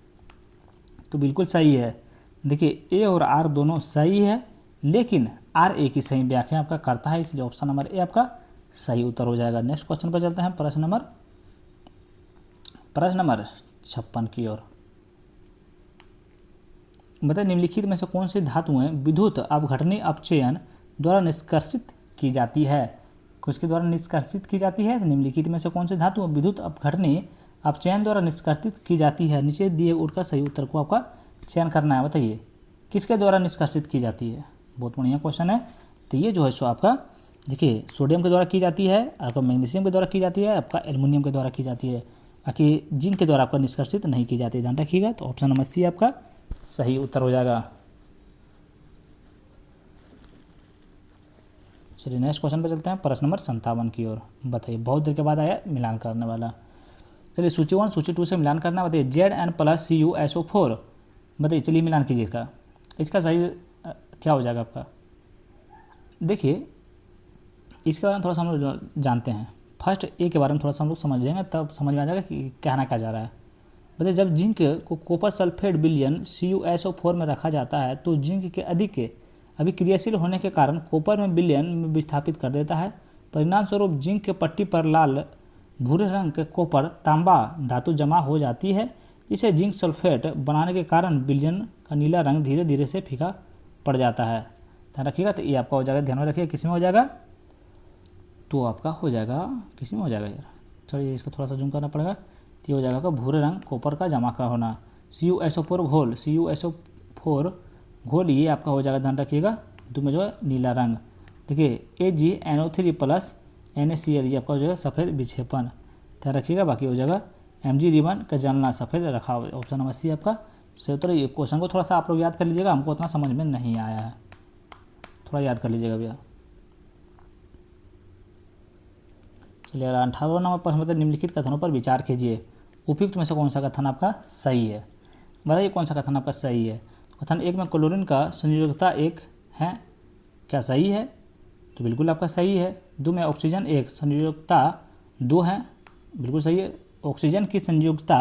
तो बिल्कुल सही है। देखिए ए और आर दोनों सही है, लेकिन आर ए की सही व्याख्या आपका करता है, इसलिए ऑप्शन नंबर ए आपका सही उत्तर हो जाएगा। नेक्स्ट क्वेश्चन पर चलते हैं, प्रश्न नंबर 56 की ओर। बताइए निम्नलिखित में से कौन सी धातुएं विद्युत अपघटनी अपचयन द्वारा निष्कर्षित की जाती है? किसके द्वारा निष्कर्षित की जाती है? निम्नलिखित में से कौन सी धातु विद्युत अपघटनी अपचयन द्वारा निष्कर्षित की जाती है? नीचे दिए उनका सही उत्तर को आपका चयन करना है। बताइए किसके द्वारा निष्कर्षित की जाती है? बहुत बढ़िया क्वेश्चन है। तो ये जो है सो आपका देखिए सोडियम के द्वारा की जाती है, आपका मैग्नीशियम के द्वारा की जाती है, आपका एल्युमिनियम के द्वारा की जाती है, बाकी जिंक के द्वारा आपका निष्कर्षित नहीं की जाती है, ध्यान रखिएगा। तो ऑप्शन नंबर सी आपका सही उत्तर हो जाएगा। चलिए नेक्स्ट क्वेश्चन पर चलते हैं, प्रश्न नंबर 57 की ओर। बताइए बहुत देर के बाद आया मिलान करने वाला। चलिए सूची 1 सूची 2 से मिलान करना। बताइए Zn+CuSO4। बताइए चलिए मिलान कीजिए इसका सही क्या हो जाएगा आपका? देखिए इसके बारे में थोड़ा सा हम लोग जानते हैं। फर्स्ट ए के बारे में थोड़ा सा हम लोग समझ जाएंगे, तब समझ में आ जाएगा कि कहना क्या जा रहा है। बताइए जब जिंक को कॉपर सल्फेट विलयन CuSO4 में रखा जाता है तो जिंक के अधिक अभिक्रियाशील होने के कारण कॉपर में विलयन में विस्थापित कर देता है, परिणाम स्वरूप जिंक के पट्टी पर लाल भूरे रंग के कॉपर तांबा धातु जमा हो जाती है। इसे जिंक सल्फेट बनाने के कारण विलयन का नीला रंग धीरे धीरे से फीका पड़ जाता है। ध्यान रखिएगा। तो ये आपका हो जाएगा, ध्यान में रखिएगा किस में हो जाएगा, तो आपका हो जाएगा किस में हो जाएगा यार, चलिए इसको थोड़ा सा जूम करना पड़ेगा। तो ये हो जाएगा भूरे रंग कॉपर का जमा का होना। CuSO4 घोल, CuSO4 घोल ये आपका हो जाएगा, ध्यान रखिएगा, दो में जो है नीला रंग। देखिए AgNO3 प्लस NaCl ये आपका हो जाएगा सफ़ेद विक्षेपण, ध्यान रखिएगा। बाकी हो जाएगा Mg रिबन का जलना सफ़ेद रखा हुआ। ऑप्शन नंबर सी आपका सही उत्तर। ये क्वेश्चन को थोड़ा सा आप लोग याद कर लीजिएगा, हमको उतना समझ में नहीं आया है, थोड़ा याद कर लीजिएगा भैया। चलिए 58वां नंबर प्रश्न बताइए, निम्नलिखित कथनों पर विचार कीजिए। उपयुक्त में से कौन सा कथन आपका सही है, बताइए कौन सा कथन आपका सही है। कथन 1 में क्लोरीन का संयोजकता 1 है, क्या सही है, तो बिल्कुल आपका सही है। 2 में ऑक्सीजन 1 संयोजकता 2 है, बिल्कुल सही है। ऑक्सीजन की संयोजकता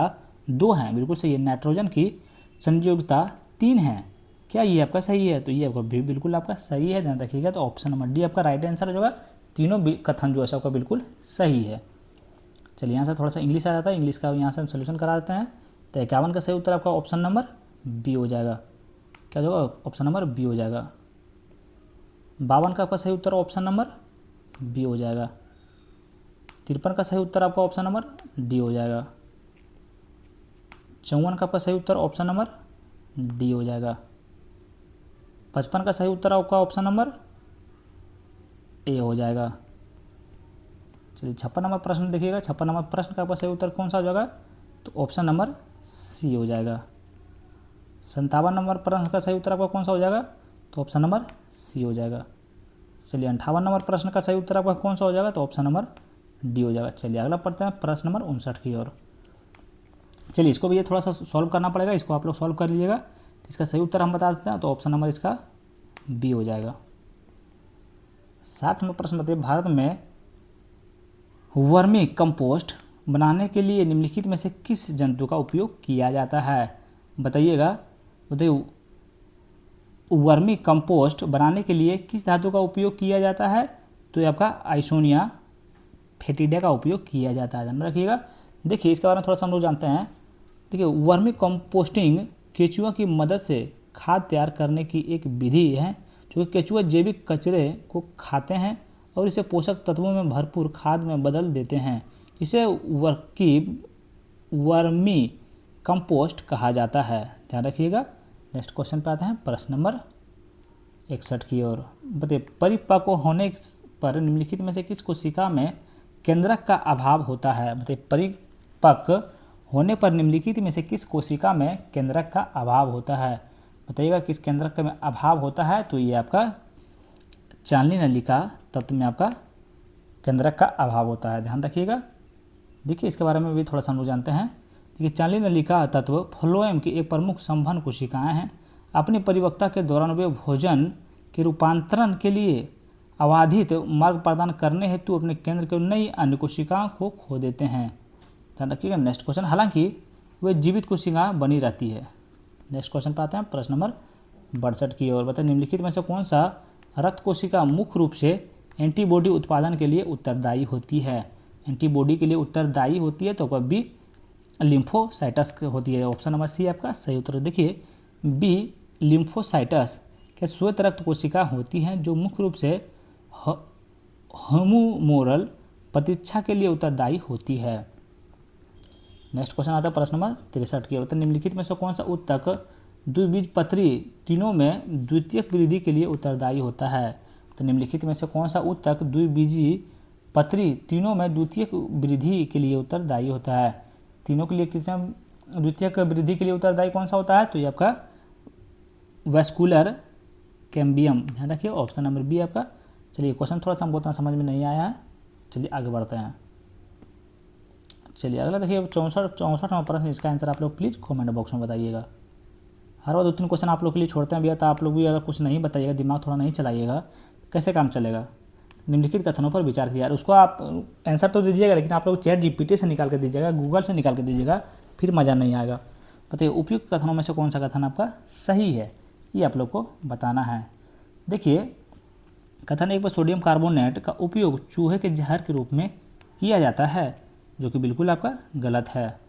2 है, बिल्कुल सही है। नाइट्रोजन की संयोजकता 3 है, क्या ये आपका सही है, तो ये आपका भी बिल्कुल आपका सही है, ध्यान रखिएगा। तो ऑप्शन नंबर डी आपका राइट आंसर होगा। तीनों कथन जो है सबका बिल्कुल सही है। चलिए यहाँ से थोड़ा सा इंग्लिश आ जाता है, इंग्लिश का यहाँ से हम सोल्यूशन करा देते हैं। तो 51 का सही उत्तर आपका ऑप्शन नंबर बी हो जाएगा, क्या होगा, ऑप्शन नंबर बी हो जाएगा। 52 का आपका सही उत्तर ऑप्शन नंबर बी हो जाएगा। 53 का सही उत्तर आपका ऑप्शन नंबर डी हो जाएगा। 54 का आपका सही उत्तर ऑप्शन नंबर डी हो जाएगा। 55 का सही उत्तर आपका ऑप्शन नंबर ए हो जाएगा। चलिए 56 नंबर प्रश्न देखिएगा। 56 नंबर प्रश्न का आपका सही उत्तर कौन सा हो जाएगा, तो ऑप्शन नंबर सी हो जाएगा। 57 नंबर प्रश्न का सही उत्तर आपका कौन सा हो जाएगा, तो ऑप्शन नंबर सी हो जाएगा। चलिए 58 नंबर प्रश्न का सही उत्तर आपका कौन सा हो जाएगा, तो ऑप्शन नंबर डी हो जाएगा। चलिए अगला पढ़ते हैं प्रश्न नंबर 59 की ओर। चलिए इसको भी ये थोड़ा सा सॉल्व करना पड़ेगा, इसको आप लोग सॉल्व कर लीजिएगा। तो इसका सही उत्तर हम बता देते हैं, तो ऑप्शन नंबर इसका बी हो जाएगा। 60 नंबर प्रश्न बताइए, भारत में वर्मी कंपोस्ट बनाने के लिए निम्नलिखित में से किस जंतु का उपयोग किया जाता है, बताइएगा। बताइए वर्मी कंपोस्ट बनाने के लिए किस धातु का उपयोग किया जाता है, तो ये आपका आइसोनिया फेटिडा का उपयोग किया जाता है, ध्यान रखिएगा। देखिए इसके बारे में थोड़ा सा हम लोग जानते हैं। देखिए वर्मी कंपोस्टिंग केचुआ की मदद से खाद तैयार करने की एक विधि है, जो केचुआ जैविक कचरे को खाते हैं और इसे पोषक तत्वों में भरपूर खाद में बदल देते हैं। इसे वर्मी कंपोस्ट कहा जाता है, ध्यान रखिएगा। नेक्स्ट क्वेश्चन पे आते हैं प्रश्न नंबर 61 की ओर। बताइए परिपक्व होने पर निम्नलिखित में से किस कोशिका में केंद्रक का अभाव होता है, बताइए परिपक्व होने पर निम्नलिखित में से किस कोशिका में केंद्रक का अभाव होता है, बताइएगा किस केंद्रक में अभाव होता है, तो ये आपका चालनी नलिका तत्व में आपका केंद्रक का अभाव होता है, ध्यान रखिएगा। देखिए इसके बारे में भी थोड़ा सा हम लोग जानते हैं। देखिए चालनी नलिका तत्व फ्लोएम की एक प्रमुख संवहन कोशिकाएं हैं। अपनी परिपक्वता के दौरान वे भोजन के रूपांतरण के लिए अबाधित मार्ग प्रदान करने हेतु अपने केंद्र के नई अन्य कोशिकाओं को खो देते हैं, ध्यान रखिएगा। नेक्स्ट क्वेश्चन, हालांकि वे जीवित कोशिका बनी रहती है। नेक्स्ट क्वेश्चन पे आते हैं प्रश्न नंबर 62 की ओर। बताइए निम्नलिखित में से कौन सा रक्त कोशिका मुख्य रूप से एंटीबॉडी उत्पादन के लिए उत्तरदायी होती है, एंटीबॉडी के लिए उत्तरदायी होती है, तो बी लिम्फोसाइटस होती है। ऑप्शन नंबर सी आपका सही उत्तर। देखिए बी लिम्फोसाइटस के श्वेत रक्त कोशिका होती हैं जो मुख्य रूप से होमोमोरल प्रतीक्षा के लिए उत्तरदायी होती है। नेक्स्ट क्वेश्चन आता है प्रश्न नंबर 63 की। तो निम्नलिखित में से कौन सा उत्तक द्विबीजपत्री तीनों में द्वितीयक वृद्धि के लिए उत्तरदायी होता है, तो निम्नलिखित में से कौन सा उत्तक द्विबीजपत्री तीनों में द्वितीयक वृद्धि के लिए उत्तरदायी होता है, तीनों के लिए कितना द्वितीयक वृद्धि के लिए उत्तरदायी कौन सा होता है, तो ये आपका वैस्कुलर कैम्बियम, ध्यान रखिए ऑप्शन नंबर बी आपका। चलिए क्वेश्चन थोड़ा सा हमको उतना समझ में नहीं आया है, चलिए आगे बढ़ते हैं। चलिए अगला देखिए 64 नंबर प्रश्न, इसका आंसर आप लोग प्लीज़ कमेंट बॉक्स में बताइएगा। हर बार 2-3 क्वेश्चन आप लोग के लिए छोड़ते हैं भैया, तो आप लोग भी अगर कुछ नहीं बताइएगा, दिमाग थोड़ा नहीं चलाइएगा, कैसे काम चलेगा। निम्नलिखित कथनों पर विचार कीजिए। उसको आप आंसर तो दीजिएगा, लेकिन आप लोग चैट जीपीटी से निकाल के दीजिएगा, गूगल से निकाल के दीजिएगा, फिर मज़ा नहीं आएगा। बताइए उपयुक्त कथनों में से कौन सा कथन आपका सही है, ये आप लोग को बताना है। देखिए कथन एक पर सोडियम कार्बोनेट का उपयोग चूहे के जहर के रूप में किया जाता है, जो कि बिल्कुल आपका गलत है।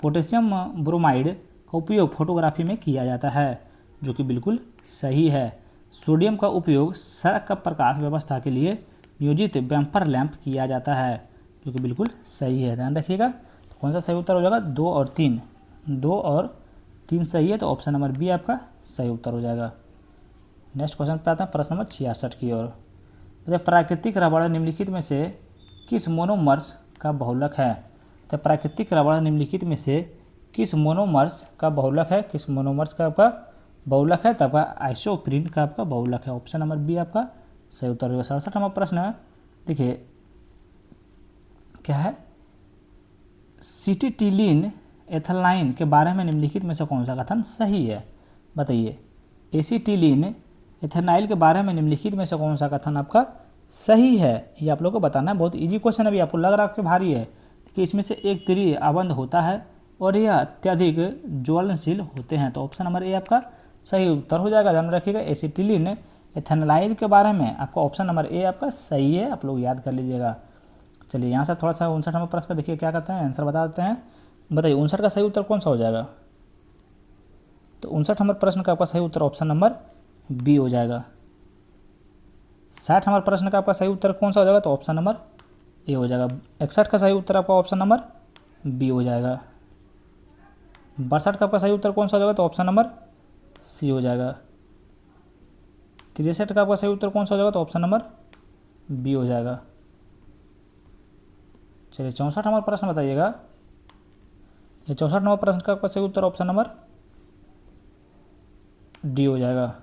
पोटेशियम ब्रोमाइड का उपयोग फोटोग्राफी में किया जाता है, जो कि बिल्कुल सही है। सोडियम का उपयोग सड़क का प्रकाश व्यवस्था के लिए नियोजित बैम्पर लैंप किया जाता है, जो कि बिल्कुल सही है। ध्यान रखिएगा। तो कौन सा सही उत्तर हो जाएगा? 2 और 3। 2 और 3 सही है, तो ऑप्शन नंबर बी आपका सही उत्तर हो जाएगा। नेक्स्ट क्वेश्चन पे आते हैं, प्रश्न नंबर 66 की ओर। प्राकृतिक रबड़ निम्नलिखित में से किस मोनोमर्स का बहुलक है? तो प्राकृतिक रबड़ निम्नलिखित में से किस मोनोमर्स का बहुलक है? किस मोनोमर्स का आपका बहुलक है? तो आपका आइसोप्रीन का आपका बहुलक है। ऑप्शन नंबर बी आपका सही उत्तर होगा। 67वां प्रश्न है, देखिए क्या है? सिटिटिलीन एथलाइन के बारे में निम्नलिखित में से कौन सा कथन सही है? बताइए। एसिटिलीन एथेनाइल के बारे में निम्नलिखित में से कौन सा कथन आपका सही है? ये आप लोगों को बताना है। बहुत इजी क्वेश्चन अभी आपको लग रहा है कि भारी है कि इसमें से एक त्रि आबंध होता है और यह अत्यधिक ज्वलनशील होते हैं। तो ऑप्शन नंबर ए आपका सही उत्तर हो जाएगा। ध्यान रखिएगा। एसिटिलीन एथेनाइल के बारे में आपका ऑप्शन नंबर ए आपका सही है, आप लोग याद कर लीजिएगा। चलिए यहाँ से थोड़ा सा 59 नंबर प्रश्न का देखिए क्या कहते हैं, आंसर बता देते हैं। बताइए 59 का सही उत्तर कौन सा हो जाएगा? तो 59 नंबर प्रश्न का आपका सही उत्तर ऑप्शन नंबर बी हो जाएगा। 60 नंबर प्रश्न का आपका सही उत्तर कौन सा हो जाएगा? तो ऑप्शन नंबर ए हो जाएगा। 61 का सही उत्तर आपका ऑप्शन नंबर बी हो जाएगा। 62 का आपका सही उत्तर कौन सा हो जाएगा? तो ऑप्शन नंबर सी हो जाएगा। 63 का आपका सही उत्तर कौन सा हो जाएगा? तो ऑप्शन नंबर बी हो जाएगा। चलिए 64 नंबर प्रश्न बताइएगा। ये 64 नंबर प्रश्न का आपका सही उत्तर ऑप्शन नंबर डी हो जाएगा।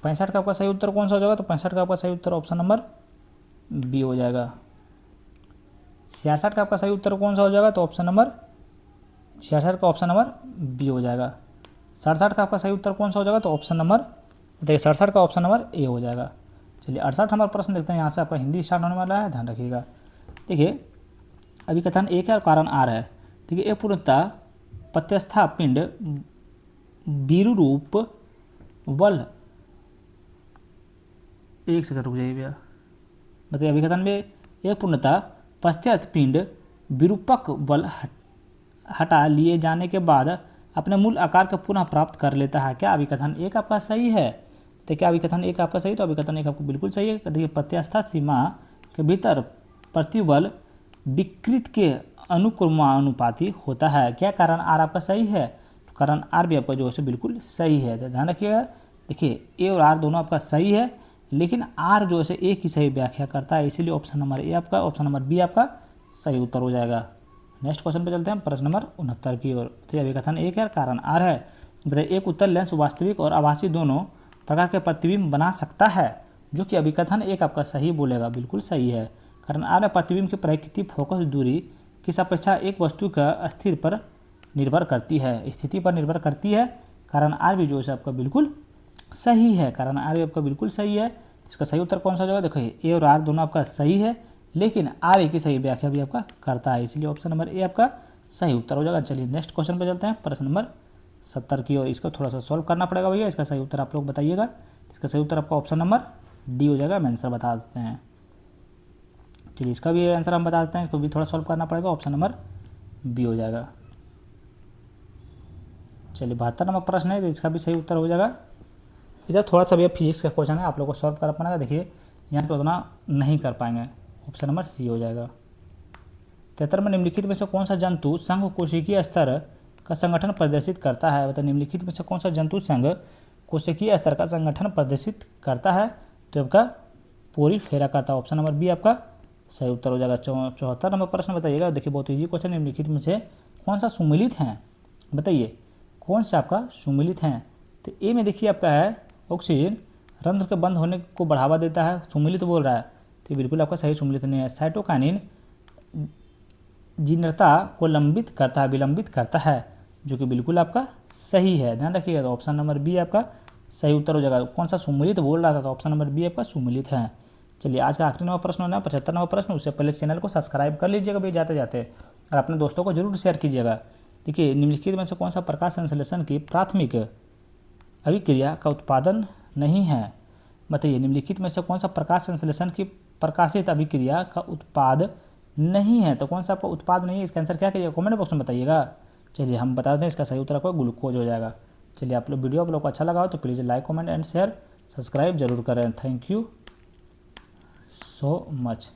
65 का आपका सही उत्तर कौन सा हो जाएगा? तो 65 का आपका सही उत्तर ऑप्शन नंबर बी हो जाएगा। 66 का आपका सही उत्तर कौन सा हो जाएगा? तो ऑप्शन नंबर 66 का ऑप्शन नंबर बी हो जाएगा। 67 का आपका सही उत्तर कौन सा हो जाएगा? तो ऑप्शन नंबर देखिए 67 का ऑप्शन नंबर ए हो जाएगा। चलिए 68 नंबर प्रश्न देखते हैं। यहाँ से आपका हिंदी स्टार्ट होने वाला है, ध्यान रखिएगा। देखिए अभी कथन एक है और कारण आर है। देखिए एक पूर्णतः प्रत्यस्था पिंड विरूप बल, एक सेकंड रुक जाइए भैया। बताइए अभी कथन में एक पूर्णतः प्रत्यस्थ पिंड विरूपक बल हटा लिए जाने के बाद अपने मूल आकार को पुनः प्राप्त कर लेता है। क्या अभी कथन एक आपका सही है? तो क्या अभी कथन एक आपका सही? तो अभी कथन एक आपको बिल्कुल सही है। देखिए प्रत्यास्था सीमा के भीतर प्रतिबल विकृत के अनुक्रमानुपाती होता है। क्या कारण आर आपका सही है? तो कारण आर भी आपका जो है बिल्कुल सही है। तो ध्यान रखिएगा। देखिए ए और आर दोनों आपका सही है, लेकिन आर जो है एक ही सही व्याख्या करता है, इसीलिए ऑप्शन नंबर ए आपका, ऑप्शन नंबर बी आपका सही उत्तर हो जाएगा। नेक्स्ट क्वेश्चन पे चलते हैं, प्रश्न नंबर 69 की ओर। तो अभी कथन एक है, कारण आर है। बताइए एक उत्तल लेंस वास्तविक और आभासी दोनों प्रकार के प्रतिबिंब बना सकता है, जो कि अभी कथन एक आपका सही बोलेगा, बिल्कुल सही है। कारण आर में प्रतिबिंब की प्रकृति फोकस दूरी किस अपेक्षा एक वस्तु का स्थिर पर निर्भर करती है, स्थिति पर निर्भर करती है। कारण आर भी जो है आपका बिल्कुल सही है। कारण आर भी आपका बिल्कुल सही है। इसका सही उत्तर कौन सा होगा? देखिए ए और आर दोनों आपका सही है, लेकिन आर ए की सही व्याख्या भी आपका करता है, इसलिए ऑप्शन नंबर ए आपका सही उत्तर हो जाएगा। चलिए नेक्स्ट क्वेश्चन पे चलते हैं, प्रश्न नंबर 70 की ओर। इसको थोड़ा सा सॉल्व करना पड़ेगा भैया। इसका सही उत्तर आप लोग बताइएगा। इसका सही उत्तर आपका ऑप्शन नंबर डी हो जाएगा। हम आंसर बता देते हैं। चलिए इसका भी आंसर हम बता देते हैं। इसको भी थोड़ा सॉल्व करना पड़ेगा। ऑप्शन नंबर बी हो जाएगा। चलिए 72 नंबर प्रश्न है, तो इसका भी सही उत्तर हो जाएगा। इधर थोड़ा सा भैया फिजिक्स का क्वेश्चन है, आप लोग को सॉल्व करना पड़ेगा। देखिए यहाँ पे उतना नहीं कर पाएंगे। ऑप्शन नंबर सी हो जाएगा। 73 में निम्नलिखित में से कौन सा जंतु संघ कोशिकीय स्तर का संगठन प्रदर्शित करता है? मतलब निम्नलिखित में से कौन सा जंतु संघ कोशिकीय स्तर का संगठन प्रदर्शित करता है? तो आपका पोरीफेरा करता है। ऑप्शन नंबर बी आपका सही उत्तर हो जाएगा। 74 नंबर प्रश्न बताइएगा। देखिए बहुत ईजी क्वेश्चन। निम्नलिखित में से कौन सा सुमिलित है? बताइए कौन सा आपका सुमिलित है? तो ए में देखिए आपका है ऑक्सीजन रंध्र के बंद होने को बढ़ावा देता है, सुमिलित बोल रहा है, तो बिल्कुल आपका सही सुमिलित नहीं है। साइटोकाइनिन जीर्णता को लंबित करता है, विलंबित करता है, जो कि बिल्कुल आपका सही है। ध्यान रखिएगा। तो ऑप्शन नंबर बी आपका सही उत्तर हो जाएगा। कौन सा सुमिलित बोल रहा था? तो ऑप्शन नंबर बी आपका सुमिलित है। चलिए आज का आखिरी नंबर प्रश्न होना है 75 नंबर प्रश्न। उससे पहले चैनल को सब्सक्राइब कर लीजिएगा भाई जाते जाते, और अपने दोस्तों को जरूर शेयर कीजिएगा। देखिए निम्नलिखित में से कौन सा प्रकाश संश्लेषण की प्राथमिक अभिक्रिया का उत्पादन नहीं है? बताइए निम्नलिखित में से कौन सा प्रकाश संश्लेषण की प्रकाशित अभिक्रिया का उत्पाद नहीं है। तो कौन सा आपका उत्पाद नहीं है, इसका आंसर क्या कहिएगा, कमेंट बॉक्स में बताइएगा। चलिए हम बता देते हैं, इसका सही उत्तर आपका ग्लूकोज हो जाएगा। चलिए आप लोग वीडियो आप लोग को अच्छा लगा हो तो please like comment and share subscribe जरूर करें। Thank you so much.